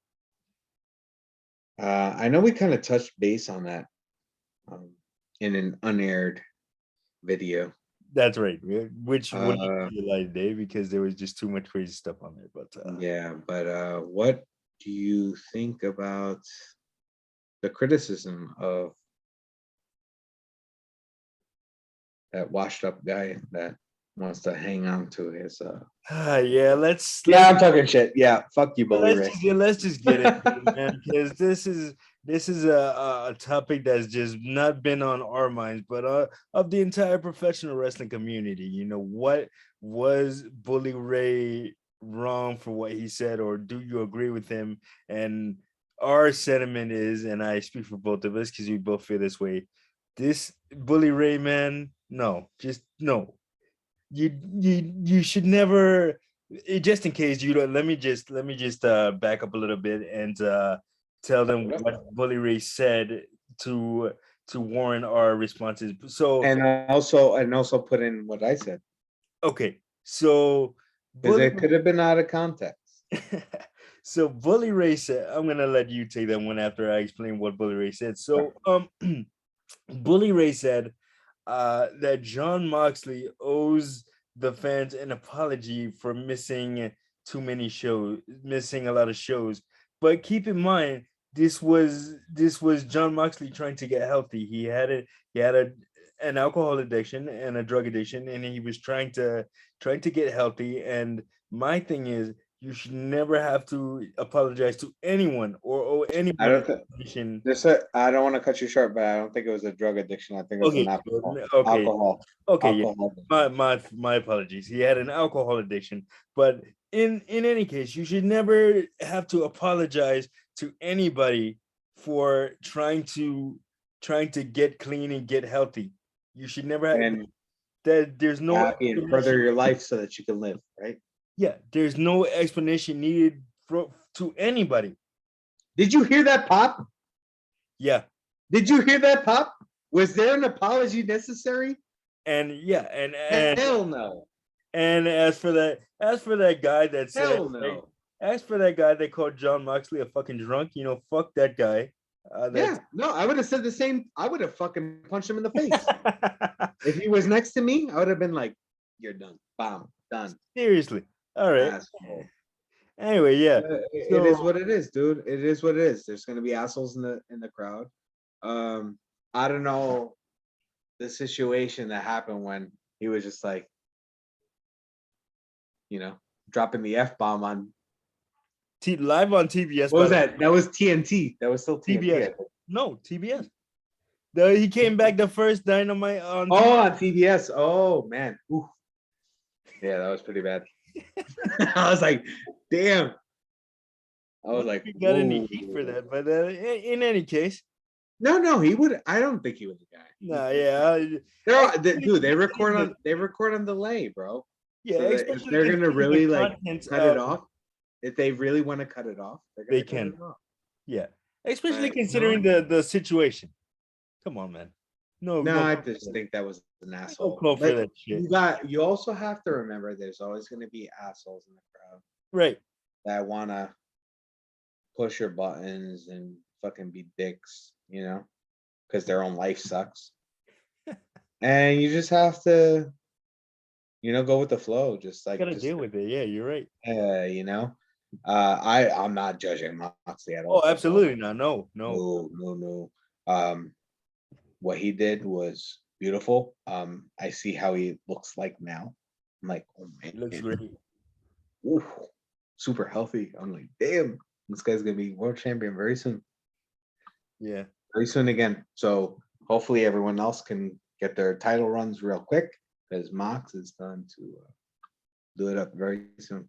Speaker 2: I know we kind of touched base on that in an unaired video.
Speaker 1: That's right. Which would
Speaker 2: Uh,
Speaker 1: you like, Dave? Because there was just too much crazy stuff on there. But
Speaker 2: yeah, but what do you think about the criticism of that washed up guy that wants to hang on to his
Speaker 1: yeah, let's
Speaker 2: yeah, I'm talking shit. Yeah, fuck you, Bully Ray.
Speaker 1: let's just get into it, man, because this is a topic that's just not been on our minds, but of the entire professional wrestling community. You know, what was Bully Ray wrong for what he said, or do you agree with him? And our sentiment is, and I speak for both of us because we both feel this way. This Bully Ray, man, no, just no. You should never, just in case you don't, let me just back up a little bit and tell them what Bully Ray said to warrant our responses. So
Speaker 2: And also put in what I said.
Speaker 1: okay, so
Speaker 2: Because
Speaker 1: Bully
Speaker 2: it could have been out of context.
Speaker 1: so Bully Ray said, I'm gonna let you take that one after I explain what Bully Ray said. So Bully Ray said that John Moxley owes the fans an apology for missing missing a lot of shows. But keep in mind, this was John Moxley trying to get healthy. He had an alcohol addiction and a drug addiction, and he was trying to get healthy. And my thing is, you should never have to apologize to anyone or owe
Speaker 2: I
Speaker 1: anyone
Speaker 2: don't
Speaker 1: an
Speaker 2: think
Speaker 1: addiction.
Speaker 2: I don't want to cut you short, but I don't think it was a drug addiction. I think it was an
Speaker 1: Okay,
Speaker 2: alcohol.
Speaker 1: okay, okay, yeah.
Speaker 2: Alcohol.
Speaker 1: My apologies. He had an alcohol addiction, but in any case, you should never have to apologize to anybody for trying to get clean and get healthy. You should never have
Speaker 2: And
Speaker 1: that. There's no
Speaker 2: happy and further
Speaker 1: explanation.
Speaker 2: your life so that you can live, right?
Speaker 1: Yeah, there's no explanation needed to anybody.
Speaker 2: Did you hear that pop?
Speaker 1: Yeah,
Speaker 2: Did you hear that pop? Was there an apology necessary?
Speaker 1: and yeah, and
Speaker 2: Hell no.
Speaker 1: and as for that guy that said,
Speaker 2: Hell no.
Speaker 1: as for that guy that called John Moxley a fucking drunk, fuck that guy.
Speaker 2: Yeah, no, I would have said the same. I would have fucking punched him in the face. If he was next to me, I would have been like, "You're done. Bam, done."
Speaker 1: Seriously. All right.
Speaker 2: Asshole.
Speaker 1: Anyway, yeah.
Speaker 2: It is what it is, dude. It is what it is. There's gonna be assholes in the crowd. I don't know the situation that happened when he was just like, dropping the F-bomb on.
Speaker 1: Live on TBS.
Speaker 2: What was that? That was TNT. That was still TNT.
Speaker 1: TBS. No, TBS. He came back the first Dynamite on.
Speaker 2: On TBS. Oh man. Ooh. Yeah, that was pretty bad. I was like, damn. I was like,
Speaker 1: he got any heat for that, but in any case.
Speaker 2: No, he would. I don't think he was the guy.
Speaker 1: Nah, yeah.
Speaker 2: Dude, they record on delay, bro.
Speaker 1: Yeah,
Speaker 2: So if they're gonna really like cut it off, if they really want to cut it off,
Speaker 1: they can. Yeah, especially considering the situation. Come on, man. No,
Speaker 2: I just think that was an asshole.
Speaker 1: No for that shit.
Speaker 2: You also have to remember there's always gonna be assholes in the crowd.
Speaker 1: Right.
Speaker 2: That wanna push your buttons and fucking be dicks, because their own life sucks. And you just have to, go with the flow. Just like
Speaker 1: gotta deal with it. Yeah, you're right.
Speaker 2: I'm not judging Moxley at all.
Speaker 1: Oh, absolutely not. No.
Speaker 2: What he did was beautiful. I see how he looks like now. I'm like, oh man,
Speaker 1: he looks great.
Speaker 2: Ooh, super healthy. I'm like, damn, this guy's gonna be world champion very soon.
Speaker 1: Yeah,
Speaker 2: very soon again. So hopefully everyone else can get their title runs real quick, because Mox is going to do it up very soon.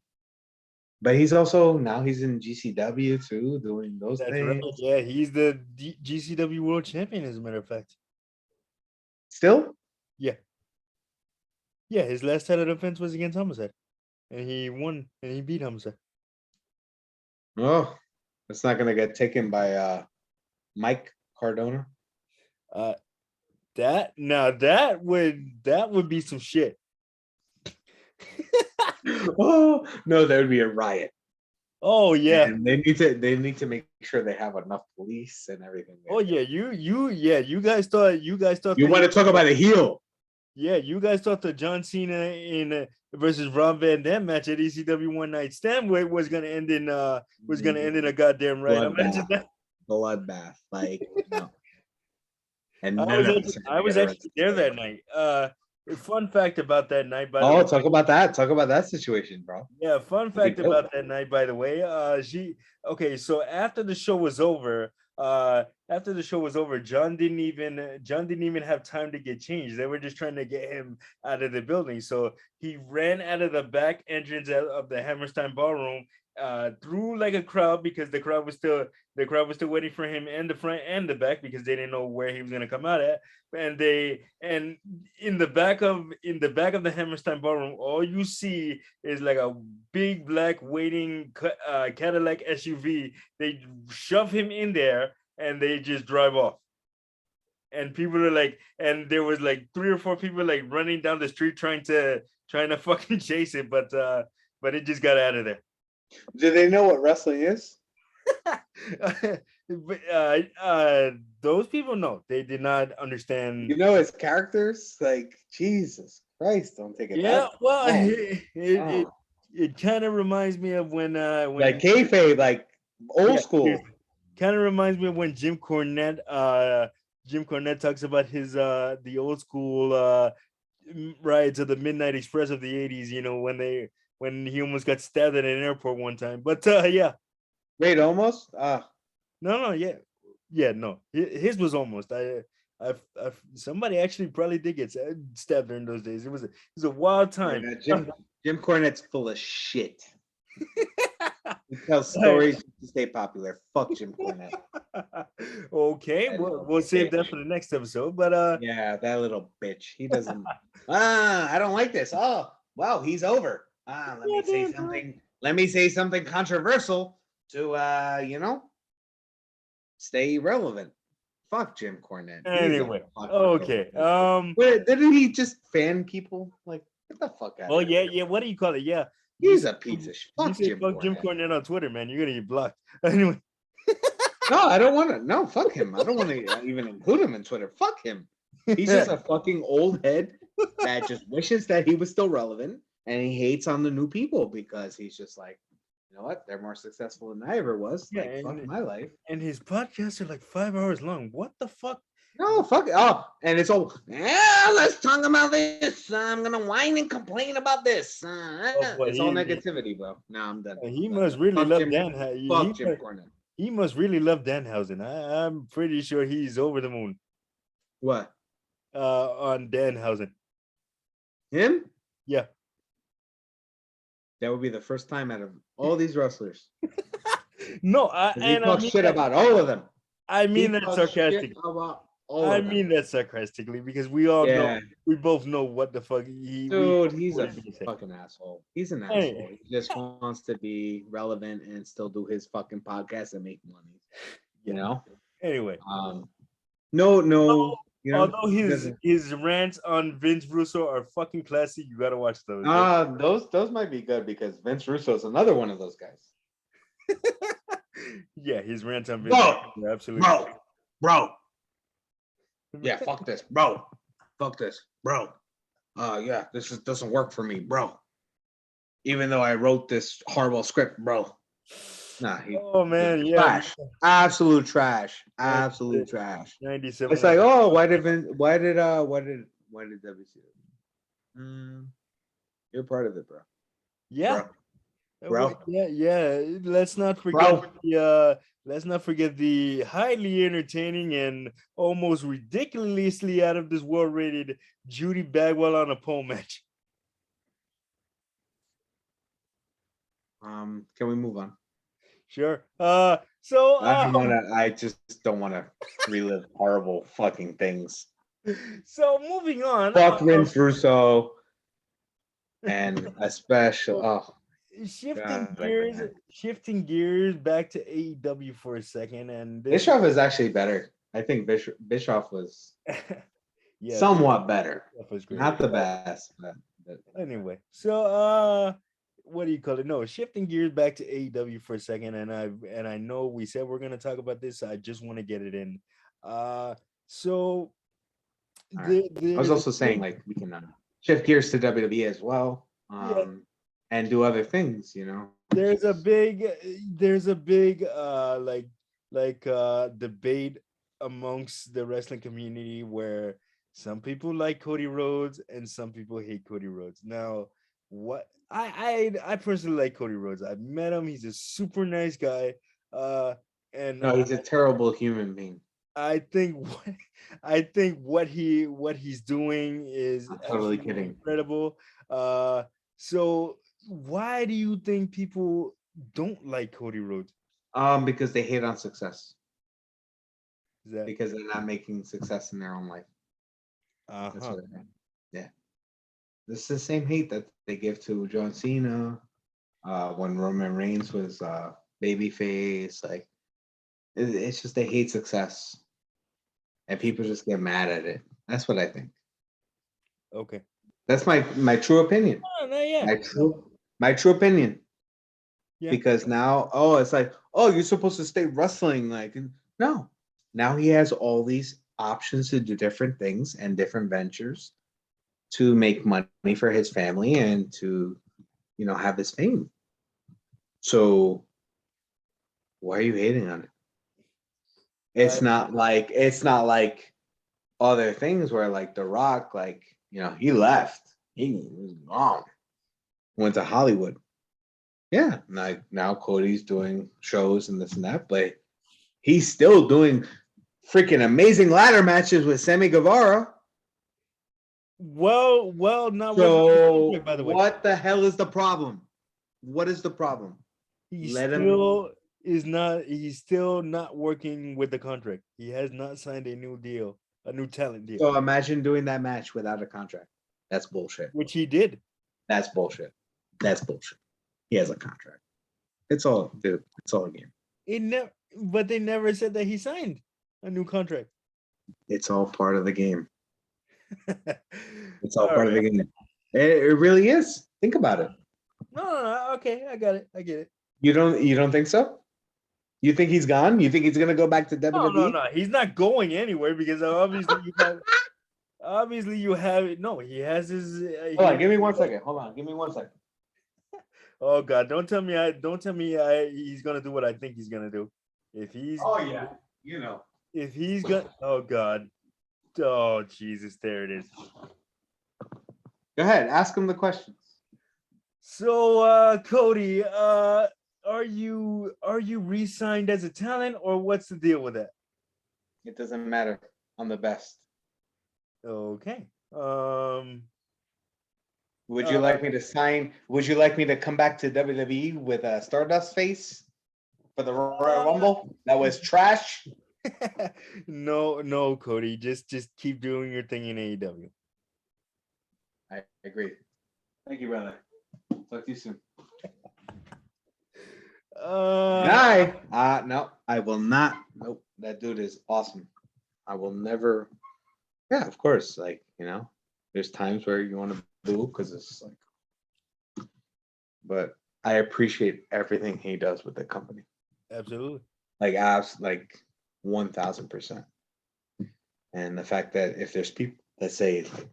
Speaker 2: But he's also he's in GCW too, doing those things. Right.
Speaker 1: Yeah, he's the GCW world champion, as a matter of fact.
Speaker 2: Still?
Speaker 1: Yeah. Yeah, his last title defense was against Homicide, and he won, and he beat Homicide.
Speaker 2: Oh, it's not gonna get taken by Mike Cardona.
Speaker 1: That would be some shit.
Speaker 2: Oh no, there would be a riot.
Speaker 1: Oh yeah.
Speaker 2: And they need to make sure they have enough police and everything.
Speaker 1: Oh yeah. You guys thought
Speaker 2: You want to talk about a heel?
Speaker 1: Yeah, you guys thought the John Cena in versus Rob Van Dam match at ECW One Night Stand was gonna end in a goddamn riot. Imagine that.
Speaker 2: Bloodbath, like no. And
Speaker 1: I was actually there that night. Fun fact about that night, by the way.
Speaker 2: Talk about that. Talk about that situation, bro.
Speaker 1: Yeah, fun fact about that night, by the way. So after the show was over, John didn't even have time to get changed. They were just trying to get him out of the building. So he ran out of the back entrance of the Hammerstein Ballroom, through like a crowd, because the crowd was still waiting for him, and the front and the back, because they didn't know where he was going to come out at. And in the back of the Hammerstein Ballroom, all you see is like a big black waiting Cadillac SUV. They shove him in there and they just drive off. And people are like, and there was like 3 or 4 people like running down the street trying to fucking chase it, but it just got out of there.
Speaker 2: Do they know what wrestling is?
Speaker 1: Those people, no, they did not understand.
Speaker 2: You know his characters, like Jesus Christ, don't take it.
Speaker 1: Yeah, well, it kind of reminds me of when
Speaker 2: like kayfabe, like old school.
Speaker 1: Kind of reminds me of when Jim Cornette talks about his the old school rides of the Midnight Express of the 80s. You know, when he almost got stabbed at an airport one time. But yeah.
Speaker 2: Wait, almost?
Speaker 1: No, yeah, no. His was almost. Somebody actually probably did get stabbed during those days. It was a wild time.
Speaker 2: Yeah, Jim Cornette's full of shit. He tells stories to stay popular. Fuck Jim Cornette.
Speaker 1: Okay, we'll save that for the next episode. But
Speaker 2: yeah, that little bitch. He doesn't. I don't like this. Oh, wow, he's over. Let me say something controversial to stay relevant. Fuck Jim Cornette.
Speaker 1: Anyway, okay.
Speaker 2: Wait, didn't he just fan people? Like, get the fuck out.
Speaker 1: Oh yeah. What do you call it? Yeah,
Speaker 2: he's a piece of shit. Fuck
Speaker 1: Jim Cornette on Twitter, man. You're gonna get blocked. Anyway.
Speaker 2: No, I don't want to. No, fuck him. I don't want to even include him in Twitter. Fuck him. He's just a fucking old head that just wishes that he was still relevant, and he hates on the new people because he's just like, you know what? They're more successful than I ever was. Yeah, like, fuck my life.
Speaker 1: And his podcasts are like 5 hours long. What the fuck?
Speaker 2: No, fuck it. Oh, and it's all, let's talk about this. I'm going to whine and complain about this. It's all negativity, bro. No, I'm done.
Speaker 1: He must really love Dan.
Speaker 2: Fuck Jim Cornette.
Speaker 1: He must really love Danhausen. I'm pretty sure he's over the moon.
Speaker 2: What?
Speaker 1: On Danhausen.
Speaker 2: Him?
Speaker 1: Yeah.
Speaker 2: That would be the first time out of all these wrestlers.
Speaker 1: No,
Speaker 2: he talks shit about all of them.
Speaker 1: I mean that sarcastically. That sarcastically because we all know, we both know what the fuck
Speaker 2: he's a fucking asshole. He's an asshole. He just wants to be relevant and still do his fucking podcast and make money. You know?
Speaker 1: Anyway.
Speaker 2: No. You know,
Speaker 1: although his rants on Vince Russo are fucking classy, you gotta watch those.
Speaker 2: Those might be good because Vince Russo is another one of those guys.
Speaker 1: Yeah, his rants on Vince Russo, absolutely.
Speaker 2: Bro. Yeah, fuck this, bro. Fuck this, bro. Yeah, this doesn't work for me, bro. Even though I wrote this horrible script, bro. Nah, trash. Absolute trash.
Speaker 1: 97.
Speaker 2: It's like, oh, why did WC? You're part of it, bro.
Speaker 1: Yeah.
Speaker 2: Bro.
Speaker 1: Yeah. Let's not forget the highly entertaining and almost ridiculously out of this world rated Judy Bagwell on a pole match.
Speaker 2: Can we move on?
Speaker 1: Sure.
Speaker 2: I just don't want to relive horrible fucking things.
Speaker 1: So moving on.
Speaker 2: Fuck Vince Russo. and a special.
Speaker 1: So,
Speaker 2: Oh
Speaker 1: shifting
Speaker 2: God, I
Speaker 1: gears,
Speaker 2: can't.
Speaker 1: shifting gears back to AEW for a second, and this
Speaker 2: Bischoff is actually better. I think Bischoff was
Speaker 1: yeah,
Speaker 2: somewhat better,
Speaker 1: that was great.
Speaker 2: not the best, but
Speaker 1: Anyway, so what do you call it? No, shifting gears back to AEW for a second, and I know we said we're gonna talk about this. So I just want to get it in. So
Speaker 2: all right. I was
Speaker 1: there's a
Speaker 2: also saying
Speaker 1: big
Speaker 2: like we can shift gears to WWE as well,
Speaker 1: yeah,
Speaker 2: and do other things. You know,
Speaker 1: there's a big debate amongst the wrestling community where some people like Cody Rhodes and some people hate Cody Rhodes. Now, what I personally like Cody Rhodes. I've met him. He's a super nice guy. And
Speaker 2: no, he's a terrible human being.
Speaker 1: I think I think what he's doing is
Speaker 2: I'm totally
Speaker 1: absolutely
Speaker 2: kidding.
Speaker 1: incredible. Uh, so why do you think people don't like Cody Rhodes?
Speaker 2: Because they hate on success
Speaker 1: Is that
Speaker 2: because they're not making success in their own life. That's
Speaker 1: uh-huh?
Speaker 2: what I think. Yeah, this is the same hate that they give to John Cena, when Roman Reigns was babyface. Like it's just they hate success, and people just get mad at it. That's what I think.
Speaker 1: Okay.
Speaker 2: That's my true opinion.
Speaker 1: No, no, yeah.
Speaker 2: My
Speaker 1: No,
Speaker 2: true opinion.
Speaker 1: yeah.
Speaker 2: Because now, it's like, oh, you're supposed to stay wrestling. Like, no. Now he has all these options to do different things and different ventures to make money for his family and to, have his fame. So why are you hating on it?
Speaker 1: I
Speaker 2: It's not like other things where like The Rock, like, he left. He was gone. Went to Hollywood. Yeah. Like now Cody's doing shows and this and that, but he's still doing freaking amazing ladder matches with Sammy Guevara.
Speaker 1: not working on the
Speaker 2: So
Speaker 1: contract, by the way.
Speaker 2: what the hell is the problem? What is the problem?
Speaker 1: He
Speaker 2: Let him.
Speaker 1: still he's still not working with the contract. He has not signed a new deal, a new talent deal,
Speaker 2: So imagine doing that match without a contract. That's bullshit.
Speaker 1: which he did.
Speaker 2: That's bullshit. That's bullshit. He has a contract. It's all, dude. It's all a game.
Speaker 1: But they never said that he signed a new contract.
Speaker 2: It's all part of the game. It's all
Speaker 1: All
Speaker 2: part of
Speaker 1: right.
Speaker 2: the game. It really is. Think about it.
Speaker 1: No, okay, I got it. I get it.
Speaker 2: You don't think so? You think he's gone? You think he's gonna go back to WWE?
Speaker 1: No. He's not going anywhere because obviously you have it. No, he has his.
Speaker 2: Hold on, give me 1 second. Hold on, give me 1 second.
Speaker 1: Oh God! Don't tell me he's gonna do what I think he's gonna do. If he's.
Speaker 2: Oh yeah, you know.
Speaker 1: If he's gonna. Oh God. Oh Jesus! There it is.
Speaker 2: Go ahead, ask him the questions.
Speaker 1: So, Cody, are you re-signed as a talent, or what's the deal with that?
Speaker 2: It doesn't matter. I'm the best.
Speaker 1: Okay.
Speaker 2: Would you like me to sign? Would you like me to come back to WWE with a Stardust face for the Royal Rumble? That was trash.
Speaker 1: No, Cody. Just keep doing your thing in AEW.
Speaker 2: I agree. Thank you, brother. Talk to you soon. No, I will not. Nope, that dude is awesome. I will never. Yeah, of course. Like, there's times where you want to boo because it's like, but I appreciate everything he does with the company.
Speaker 1: Absolutely.
Speaker 2: Like, 1000%. And the fact that if there's people that say, like,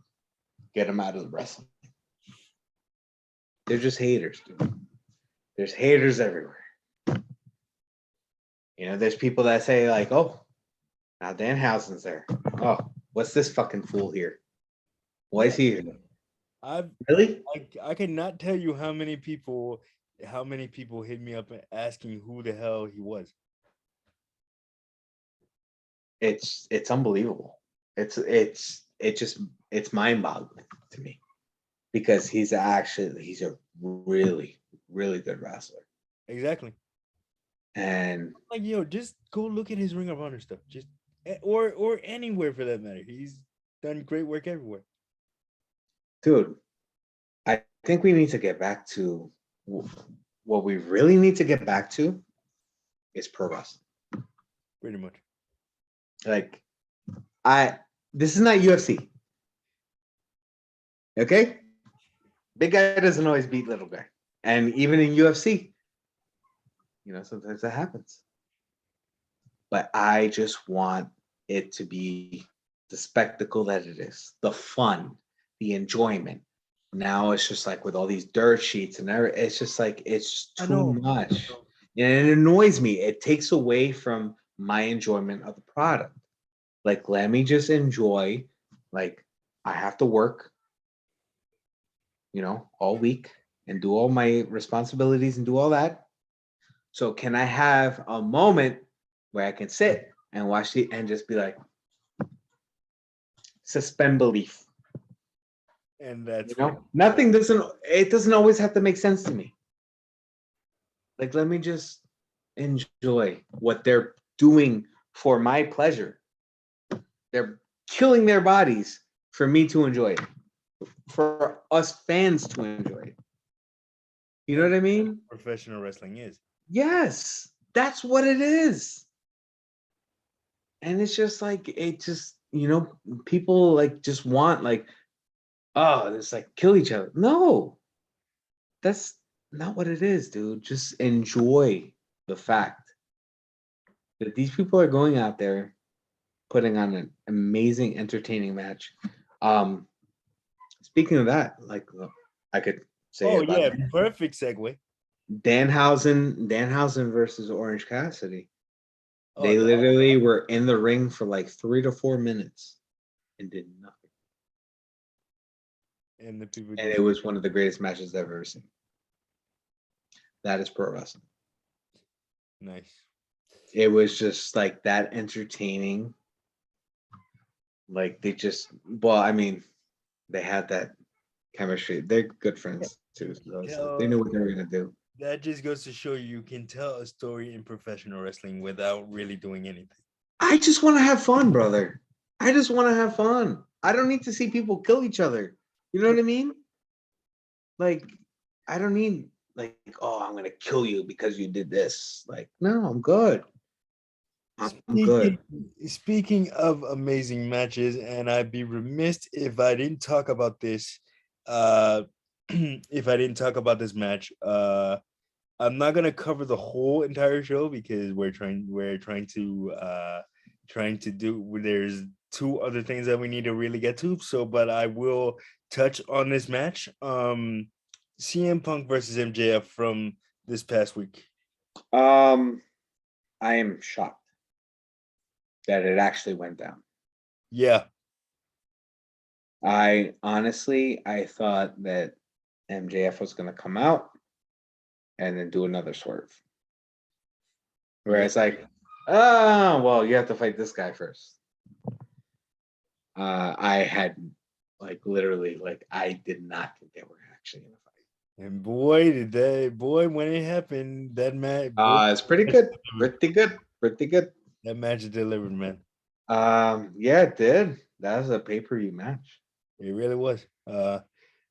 Speaker 2: get him out of the wrestling, they're just haters, dude. There's haters everywhere. There's people that say, like, oh, now Danhausen's there. Oh, what's this fucking fool here? Why is he here? Really?
Speaker 1: I cannot tell you how many people hit me up asking who the hell he was.
Speaker 2: It's unbelievable. It's mind-boggling to me because he's a really, really good wrestler.
Speaker 1: Exactly.
Speaker 2: And
Speaker 1: like, just go look at his Ring of Honor stuff. Just or anywhere for that matter. He's done great work everywhere.
Speaker 2: Dude, I think we need to get back to what we really need to get back to is pro wrestling.
Speaker 1: Pretty much.
Speaker 2: Like, this is not UFC. Okay? Big guy doesn't always beat little guy. And even in UFC, sometimes that happens. But I just want it to be the spectacle that it is, the fun, the enjoyment. Now it's just like with all these dirt sheets and everything, it's just like it's too much. And it annoys me. It takes away from my enjoyment of the product. Like, let me just enjoy. Like, I have to work, all week and do all my responsibilities and do all that. So can I have a moment where I can sit and watch it and just be like, suspend belief?
Speaker 1: And that's
Speaker 2: it doesn't always have to make sense to me. Like, let me just enjoy what they're doing for my pleasure. They're killing their bodies for me to enjoy it, for us fans to enjoy it. You know what I mean?
Speaker 1: Professional wrestling is.
Speaker 2: Yes, that's what it is. And it's just like, people like just want like, oh, it's like kill each other. No, that's not what it is, dude. Just enjoy the fact that these people are going out there putting on an amazing, entertaining match. Speaking of that, like I could say about
Speaker 1: perfect segue.
Speaker 2: Danhausen versus Orange Cassidy. They literally were in the ring for like 3 to 4 minutes and did nothing. And it was one of the greatest matches I've ever seen. That is pro wrestling.
Speaker 1: Nice.
Speaker 2: It was just like that entertaining. Like they had that chemistry. They're good friends too. So they knew what they were gonna do.
Speaker 1: That just goes to show you can tell a story in professional wrestling without really doing anything.
Speaker 2: I just want to have fun, brother. I just want to have fun. I don't need to see people kill each other. You know what I mean? Like, I don't need like, oh, I'm gonna kill you because you did this. Like, no, I'm good. I'm good.
Speaker 1: Speaking of amazing matches, and I'd be remiss if I didn't talk about this. If I didn't talk about this match, I'm not gonna cover the whole entire show because we're trying to do. There's 2 other things that we need to really get to. So, but I will touch on this match. CM Punk versus MJF from this past week.
Speaker 2: I am shocked that it actually went down.
Speaker 1: Yeah.
Speaker 2: I thought that MJF was going to come out and then do another swerve. Where it's like, oh, well, you have to fight this guy first. I had literally I did not think they were actually going to fight.
Speaker 1: And boy, when it happened, that match.
Speaker 2: It's pretty good. Pretty good.
Speaker 1: That match is delivered, man.
Speaker 2: Yeah, it did. That was a pay-per-view match.
Speaker 1: It really was.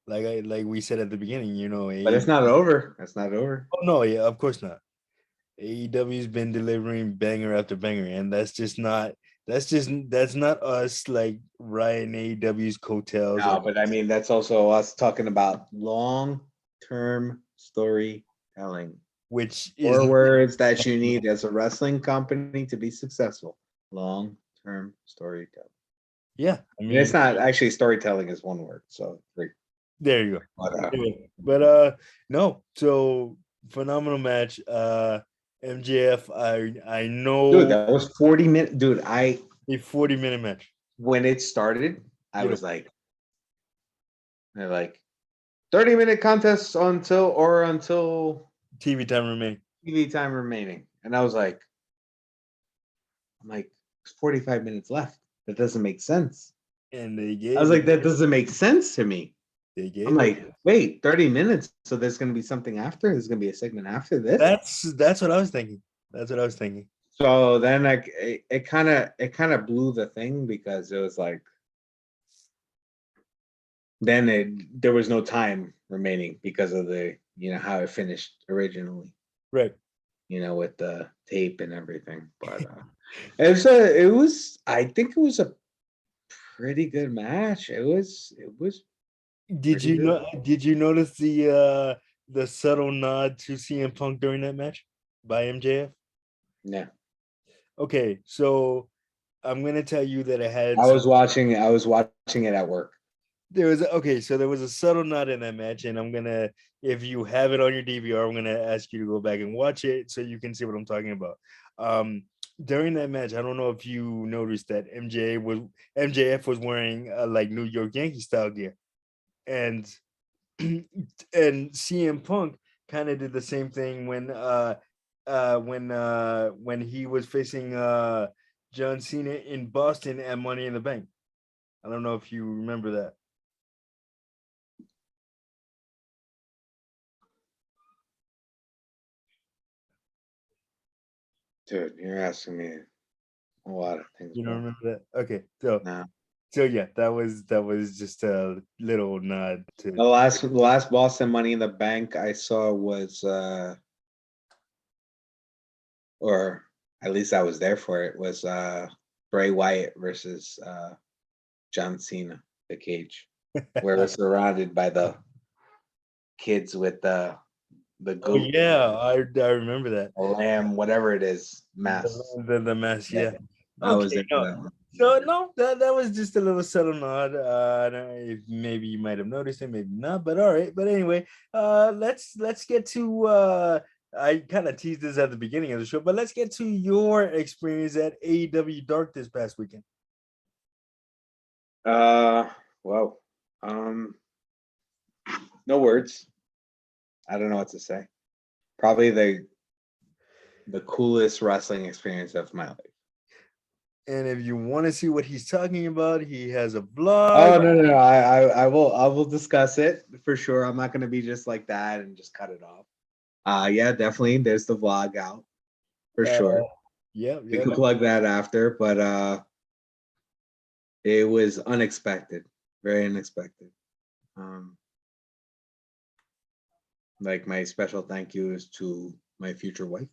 Speaker 1: Like we said at the beginning,
Speaker 2: but it's not over. It's not over.
Speaker 1: Oh no, yeah, of course not. AEW's been delivering banger after banger, and that's not us like riding AEW's coattails.
Speaker 2: No, but I mean that's also us talking about long-term storytelling,
Speaker 1: which
Speaker 2: is 4 words that you need as a wrestling company to be successful. Long-term storytelling.
Speaker 1: Yeah, I mean
Speaker 2: it's not actually storytelling is 1 word, so 3.
Speaker 1: There you go. But no, so phenomenal match. MJF, I know,
Speaker 2: dude, that was 40 minutes. Dude,
Speaker 1: a 40-minute match.
Speaker 2: When it started, I was like, they're like 30-minute contests until
Speaker 1: TV time remaining.
Speaker 2: And I was like, there's 45 minutes left. That doesn't make sense.
Speaker 1: And they gave.
Speaker 2: I was like, that doesn't make sense to me. I'm like, wait, 30 minutes. So there's gonna be something after. There's gonna be a segment after this.
Speaker 1: That's what I was thinking.
Speaker 2: So then it kind of blew the thing because it was like, then there was no time remaining because of the how it finished originally.
Speaker 1: Right.
Speaker 2: With the tape and everything. But it was I think it was a pretty good match. It was
Speaker 1: Did
Speaker 2: pretty
Speaker 1: you
Speaker 2: good.
Speaker 1: know? Did you notice the subtle nod to CM Punk during that match by MJF?
Speaker 2: Yeah.
Speaker 1: Okay, so I'm gonna tell you that it had
Speaker 2: I was watching it at work.
Speaker 1: there was a subtle nod in that match, and I'm gonna, if you have it on your DVR, I'm gonna ask you to go back and watch it so you can see what I'm talking about. During that match, I don't know if you noticed that MJF was wearing like New York Yankee style gear, and and CM Punk kind of did the same thing when he was facing John Cena in Boston at Money in the Bank. I don't know if you remember that.
Speaker 2: Dude, you're asking me a lot of things,
Speaker 1: You don't
Speaker 2: bro.
Speaker 1: remember that? Okay, so
Speaker 2: No.
Speaker 1: yeah, that was just a little nod
Speaker 2: The
Speaker 1: to.
Speaker 2: last Boston Money in the Bank I saw was or at least I was there for it, was Bray Wyatt versus John Cena, the cage, where we're surrounded by the kids with the
Speaker 1: Oh
Speaker 2: goat,
Speaker 1: yeah, I remember that.
Speaker 2: the lamb, whatever it is, mass.
Speaker 1: The mess,
Speaker 2: Yeah,
Speaker 1: yeah.
Speaker 2: I was
Speaker 1: Okay,
Speaker 2: there for
Speaker 1: no.
Speaker 2: that one.
Speaker 1: So no, that was just a little subtle nod. I don't know if maybe you might have noticed it, maybe not, but all right. But anyway, let's get to I kind of teased this at the beginning of the show, but let's get to your experience at AEW Dark this past weekend.
Speaker 2: Wow. Um, no words. I don't know what to say. Probably the coolest wrestling experience of my life.
Speaker 1: And if you want to see what he's talking about, he has a
Speaker 2: Oh
Speaker 1: blog.
Speaker 2: no. I will discuss it for sure. I'm not gonna be just like that and just cut it off. Yeah, definitely. There's the vlog out for sure.
Speaker 1: Yeah,
Speaker 2: We
Speaker 1: yeah.
Speaker 2: could plug that after, but it was unexpected, very unexpected. Um, like my special thank you is to my future wife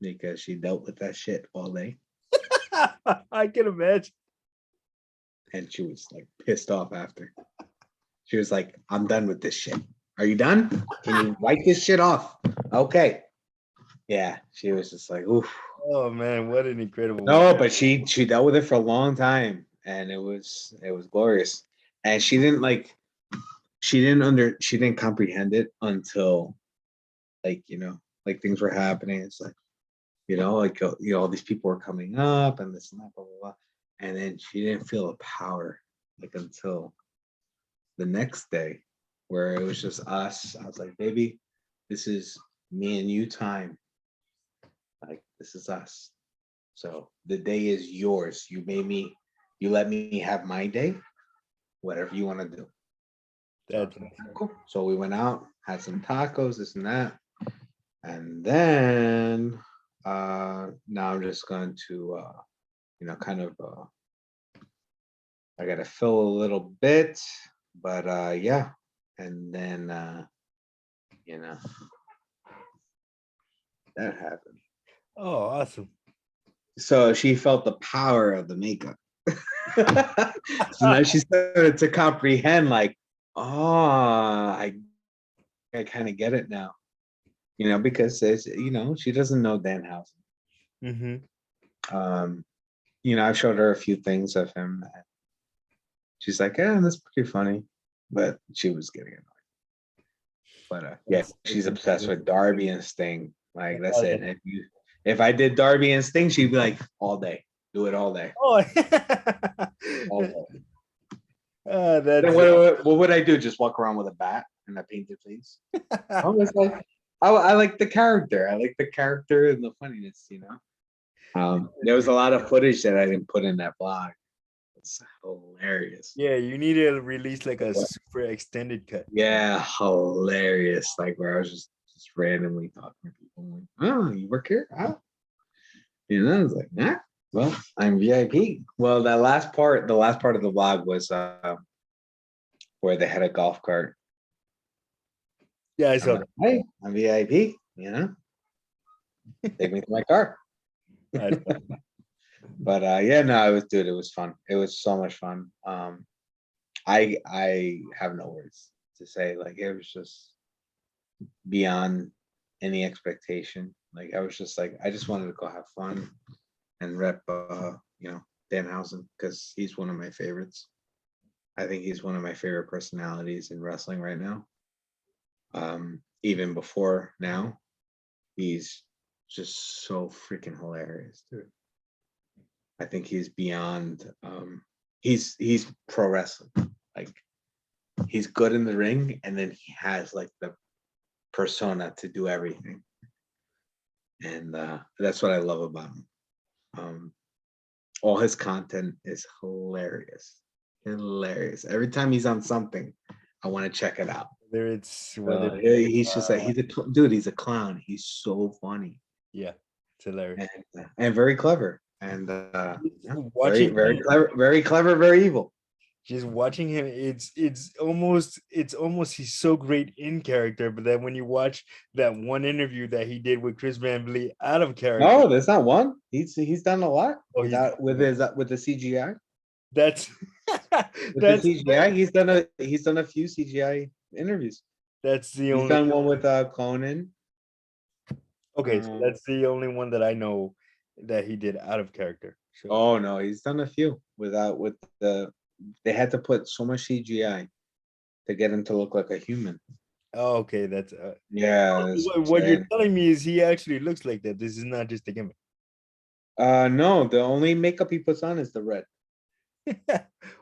Speaker 2: because she dealt with that shit all day
Speaker 1: I can imagine.
Speaker 2: and she was like pissed off after. She was like, "I'm done with this shit. Are you done? Can you wipe this shit off?" Okay. Yeah, she was just like, "Oof."
Speaker 1: Oh man, what an incredible week.
Speaker 2: No, but she dealt with it for a long time, and it was glorious. And she didn't comprehend it until like like things were happening. It's like like all these people were coming up and this and that, blah blah blah. And then she didn't feel the power like until the next day, where it was just us. I was like, "Baby, this is me and you time. Like this is us. So the day is yours. You let me have my day, whatever you want to do." So I was
Speaker 1: That's
Speaker 2: like, cool. So we went out, had some tacos, this and that. And then now I'm just going to kind of I gotta fill a little bit, but yeah. And then you know, that happened.
Speaker 1: oh awesome.
Speaker 2: So she felt the power of the makeup. So now she started to comprehend, like, oh, I kind of get it now. Because it's, she doesn't know Danhausen.
Speaker 1: Mm-hmm.
Speaker 2: I showed her a few things of him. And she's like, "Yeah, that's pretty funny," but she was getting annoyed. But yeah, she's obsessed with Darby and Sting. Like that's it. If I did Darby and Sting, she'd be like, all day, do it all day,
Speaker 1: Oh,
Speaker 2: all day.
Speaker 1: that's
Speaker 2: Then what would I do? Just walk around with a bat and a painted face? I was like, I like the character. I like the character and the funniness. There was a lot of footage that I didn't put in that blog. It's hilarious.
Speaker 1: yeah. You need to release like a super extended cut.
Speaker 2: Yeah, hilarious. Like where I was just randomly talking to people. I'm like, "Oh, you work here? Oh." I was like, "Nah. Well, I'm VIP." Well, the last part of the vlog was where they had a golf cart
Speaker 1: Yeah, I
Speaker 2: I'm
Speaker 1: saw
Speaker 2: like, hey, I'm VIP, you know, take me to my car.
Speaker 1: that. I saw
Speaker 2: But yeah, no, it was fun. It was so much fun. I have no words to say. Like it was just beyond any expectation. Like I was just like, I just wanted to go have fun and rep Danhausen because he's one of my favorites. I think he's one of my favorite personalities in wrestling right now. Even before now, he's just so freaking hilarious, dude. I think he's beyond he's pro wrestling. Like he's good in the ring and then he has like the persona to do everything. And that's what I love about him. All his content is hilarious. Hilarious. Every time he's on something, I want to check it out.
Speaker 1: whether
Speaker 2: He's just like dude, he's a clown. He's so funny.
Speaker 1: yeah, it's hilarious.
Speaker 2: And very clever. And very,
Speaker 1: Watching
Speaker 2: very
Speaker 1: him,
Speaker 2: clever, very evil.
Speaker 1: just watching him, it's almost he's so great in character, but then when you watch that one interview that he did with Chris Van Vliet out of character,
Speaker 2: No, there's not one. He's done a lot with the CGI.
Speaker 1: That's
Speaker 2: With the CGI, he's done a few CGI interviews.
Speaker 1: That's the
Speaker 2: He's
Speaker 1: only
Speaker 2: done one with Conan.
Speaker 1: okay. So that's the only one that I know that he did out of character. So.
Speaker 2: Oh no, he's done a few with the. They had to put so much CGI to get him to look like a human.
Speaker 1: Oh, okay, that's
Speaker 2: yeah.
Speaker 1: what you're telling me is he actually looks like that. This is not just a gimmick.
Speaker 2: No, the only makeup he puts on is the red.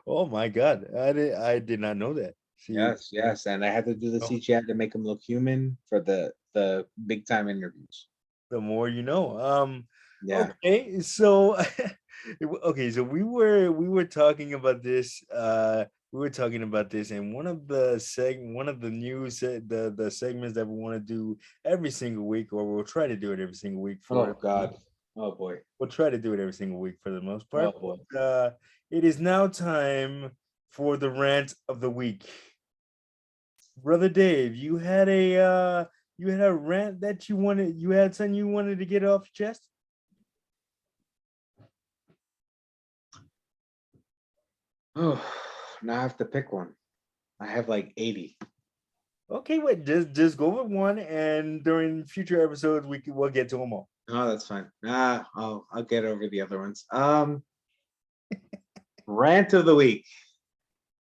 Speaker 1: Oh my god, I did not know that.
Speaker 2: See, yes, and I had to do the CGI to make him look human for the big time interviews.
Speaker 1: The more you know.
Speaker 2: Yeah.
Speaker 1: Okay, so so we were talking about this. We were talking about this, and one of the news, the segments that we want to do every single week, or we'll try to do it every single week.
Speaker 2: Oh God. Oh boy.
Speaker 1: We'll try to do it every single week for the most part.
Speaker 2: Oh boy.
Speaker 1: It is now time for the rant of the week. Brother Dave, you had a rant that you had something you wanted to get off your chest?
Speaker 2: Oh, now I have to pick one. I have like 80.
Speaker 1: Okay, wait, just go with one, and during future episodes we'll get to them all.
Speaker 2: Oh, that's fine. I'll get over the other ones. Rant of the week.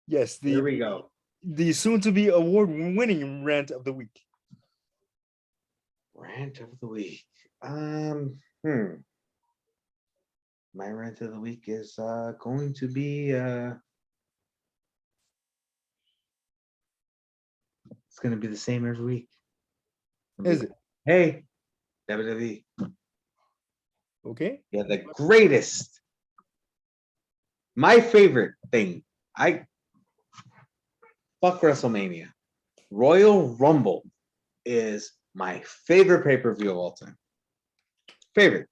Speaker 1: Yes,
Speaker 2: here we go.
Speaker 1: The soon-to-be award-winning rant of the week.
Speaker 2: Rant of the week. My rant of the week is going to be it's going to be the same every week.
Speaker 1: Is it?
Speaker 2: Hey, WWE.
Speaker 1: Okay.
Speaker 2: Yeah, the greatest. My favorite thing. Fuck WrestleMania. Royal Rumble is my favorite pay-per-view of all time. Favorite.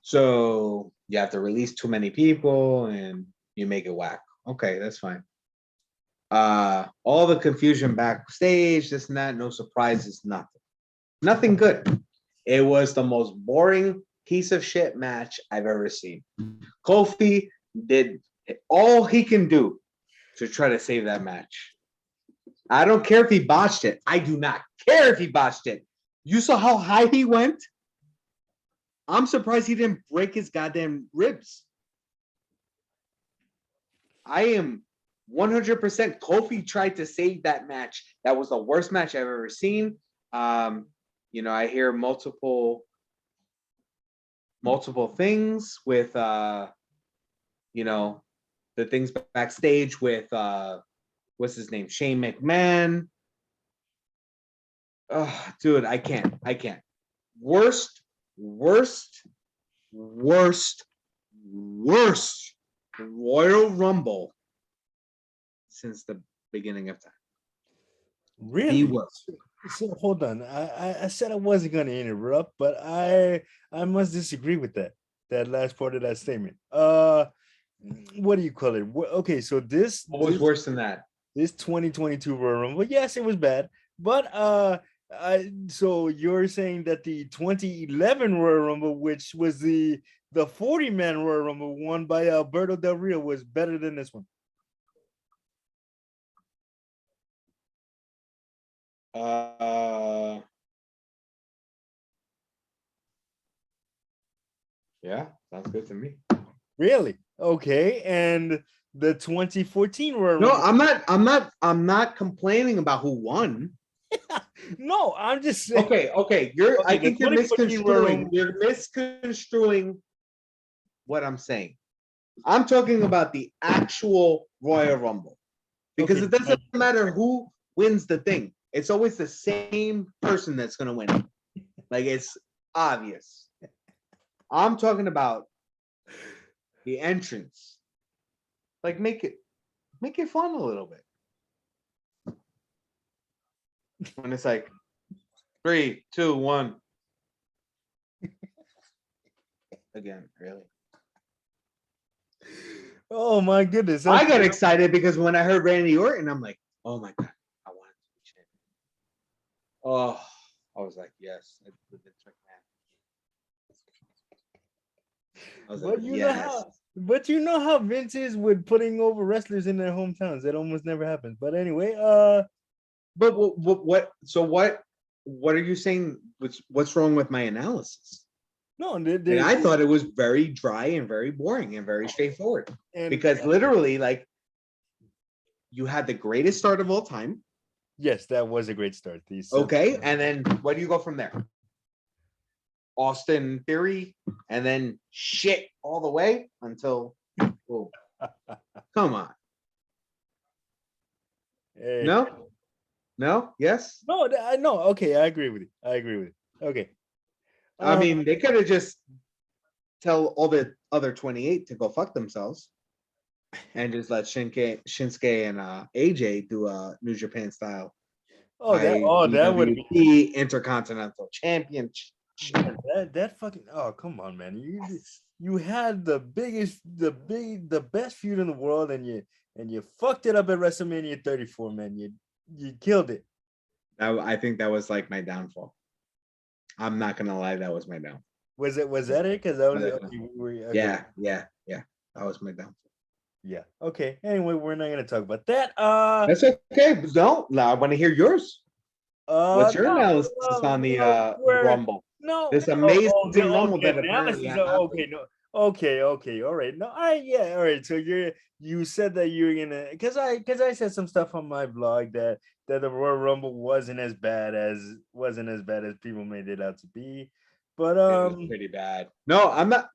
Speaker 2: So you have to release too many people and you make it whack. Okay, that's fine. All the confusion backstage, this and that, no surprises, nothing. Nothing good. It was the most boring piece of shit match I've ever seen. Kofi did all he can do to try to save that match. I don't care if he botched it. I do not care if he botched it. You saw how high he went? I'm surprised he didn't break his goddamn ribs. I am 100% Kofi tried to save that match. That was the worst match I've ever seen. I hear multiple things with the things backstage with what's his name? Shane McMahon. Oh, dude, I can't. Worst Royal Rumble since the beginning of time.
Speaker 1: Really?
Speaker 2: He was.
Speaker 1: So hold on. I said I wasn't going to interrupt, but I must disagree with that last part of that statement. What do you call it? Okay, so
Speaker 2: What was worse than that?
Speaker 1: this 2022 Royal Rumble, yes, it was bad, but so you're saying that the 2011 Royal Rumble, which was the 40-man Royal Rumble won by Alberto Del Rio, was better than this one?
Speaker 2: Yeah, sounds good to me.
Speaker 1: Really? Okay, and the 2014 Royal
Speaker 2: No,
Speaker 1: Rumble.
Speaker 2: I'm not complaining about who won.
Speaker 1: No, I'm just saying.
Speaker 2: Okay. I think you're misconstruing. You're misconstruing what I'm saying. I'm talking about the actual Royal Rumble. Because it doesn't matter who wins the thing. It's always the same person that's gonna win. Like, it's obvious. I'm talking about the entrance. Like, make it fun a little bit. When it's like 3, 2, 1. Again, really.
Speaker 1: Oh my goodness.
Speaker 2: I got excited because when I heard Randy Orton, I'm like, oh my God, I want to be champion. Oh, I was like, yes. I was like, yes.
Speaker 1: But you know how Vince is with putting over wrestlers in their hometowns. That almost never happens. But anyway,
Speaker 2: but what? So what are you saying? What's wrong with my analysis?
Speaker 1: No,
Speaker 2: I thought it was very dry and very boring and very straightforward. Because literally, like, you had the greatest start of all time.
Speaker 1: Yes, that was a great start.
Speaker 2: Okay, and then where do you go from there? Austin Theory, and then shit all the way until, oh, come on.
Speaker 1: Hey.
Speaker 2: No, yes,
Speaker 1: no. Okay, I agree with you. Okay.
Speaker 2: I mean, they could have just tell all the other 28 to go fuck themselves, and just let Shinsuke and AJ do a New Japan style.
Speaker 1: That would
Speaker 2: be Intercontinental Championship.
Speaker 1: That fucking, oh, come on, man. You had the best feud in the world, and you fucked it up at WrestleMania 34, man. You killed it.
Speaker 2: I think that was like my downfall. I'm not gonna lie, that was my downfall.
Speaker 1: Was that it? Because that was okay.
Speaker 2: Yeah. That was my downfall.
Speaker 1: Yeah. Okay. Anyway, we're not gonna talk about that.
Speaker 2: That's okay. No, I want to hear yours. What's your analysis on the Rumble?
Speaker 1: No,
Speaker 2: this amazing Rumble that
Speaker 1: apparently happened. Okay, no. Okay, all right. No, all right. So you said that you're gonna, because I said some stuff on my blog that the Royal Rumble wasn't as bad as people made it out to be. But
Speaker 2: it was pretty bad. No, I'm not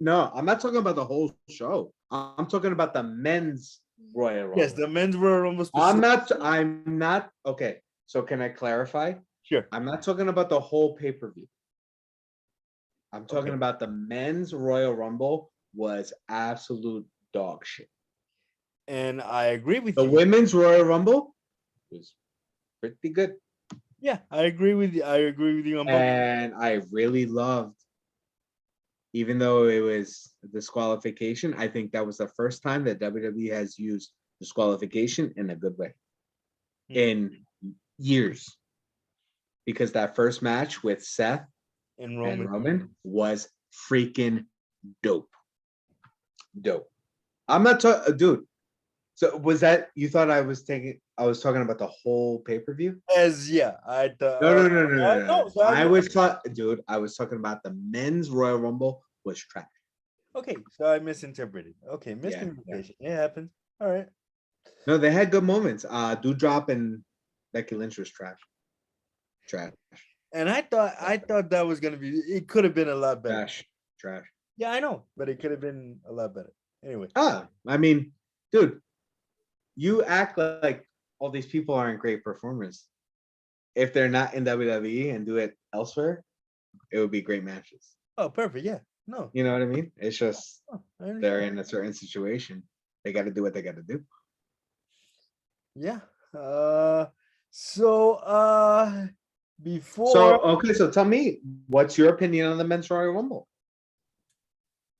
Speaker 2: talking about the whole show. I'm talking about the men's Royal Rumble.
Speaker 1: Yes, the men's Royal Rumble.
Speaker 2: I'm not okay. So can I clarify?
Speaker 1: Sure.
Speaker 2: I'm not talking about the whole pay-per-view. I'm talking about the men's Royal Rumble was absolute dog shit.
Speaker 1: And I agree with
Speaker 2: you. The women's Royal Rumble was pretty good.
Speaker 1: Yeah, I agree with you. On both.
Speaker 2: And I really loved, even though it was a disqualification, I think that was the first time that WWE has used disqualification in a good way. In years, because that first match with Seth and Roman was freaking dope. I'm not talking, dude. So was that, you thought I was talking about the whole pay-per-view?
Speaker 1: Yeah, I thought.
Speaker 2: No. I was talking about the men's Royal Rumble was trash.
Speaker 1: Okay, so I misinterpreted. Okay, miscommunication. Yeah. It happens. All right.
Speaker 2: No, they had good moments. Doudrop and Becky Lynch was trash.
Speaker 1: And I thought that was gonna be. It could have been a lot better.
Speaker 2: Trash.
Speaker 1: Yeah, I know, but it could have been a lot better. Anyway.
Speaker 2: I mean, dude, you act like all these people aren't great performers. If they're not in WWE and do it elsewhere, it would be great matches.
Speaker 1: Oh, perfect. Yeah. No.
Speaker 2: You know what I mean? It's just they're in a certain situation. They got to do what they got to do.
Speaker 1: Yeah. Before.
Speaker 2: So tell me, what's your opinion on the men's Royal Rumble?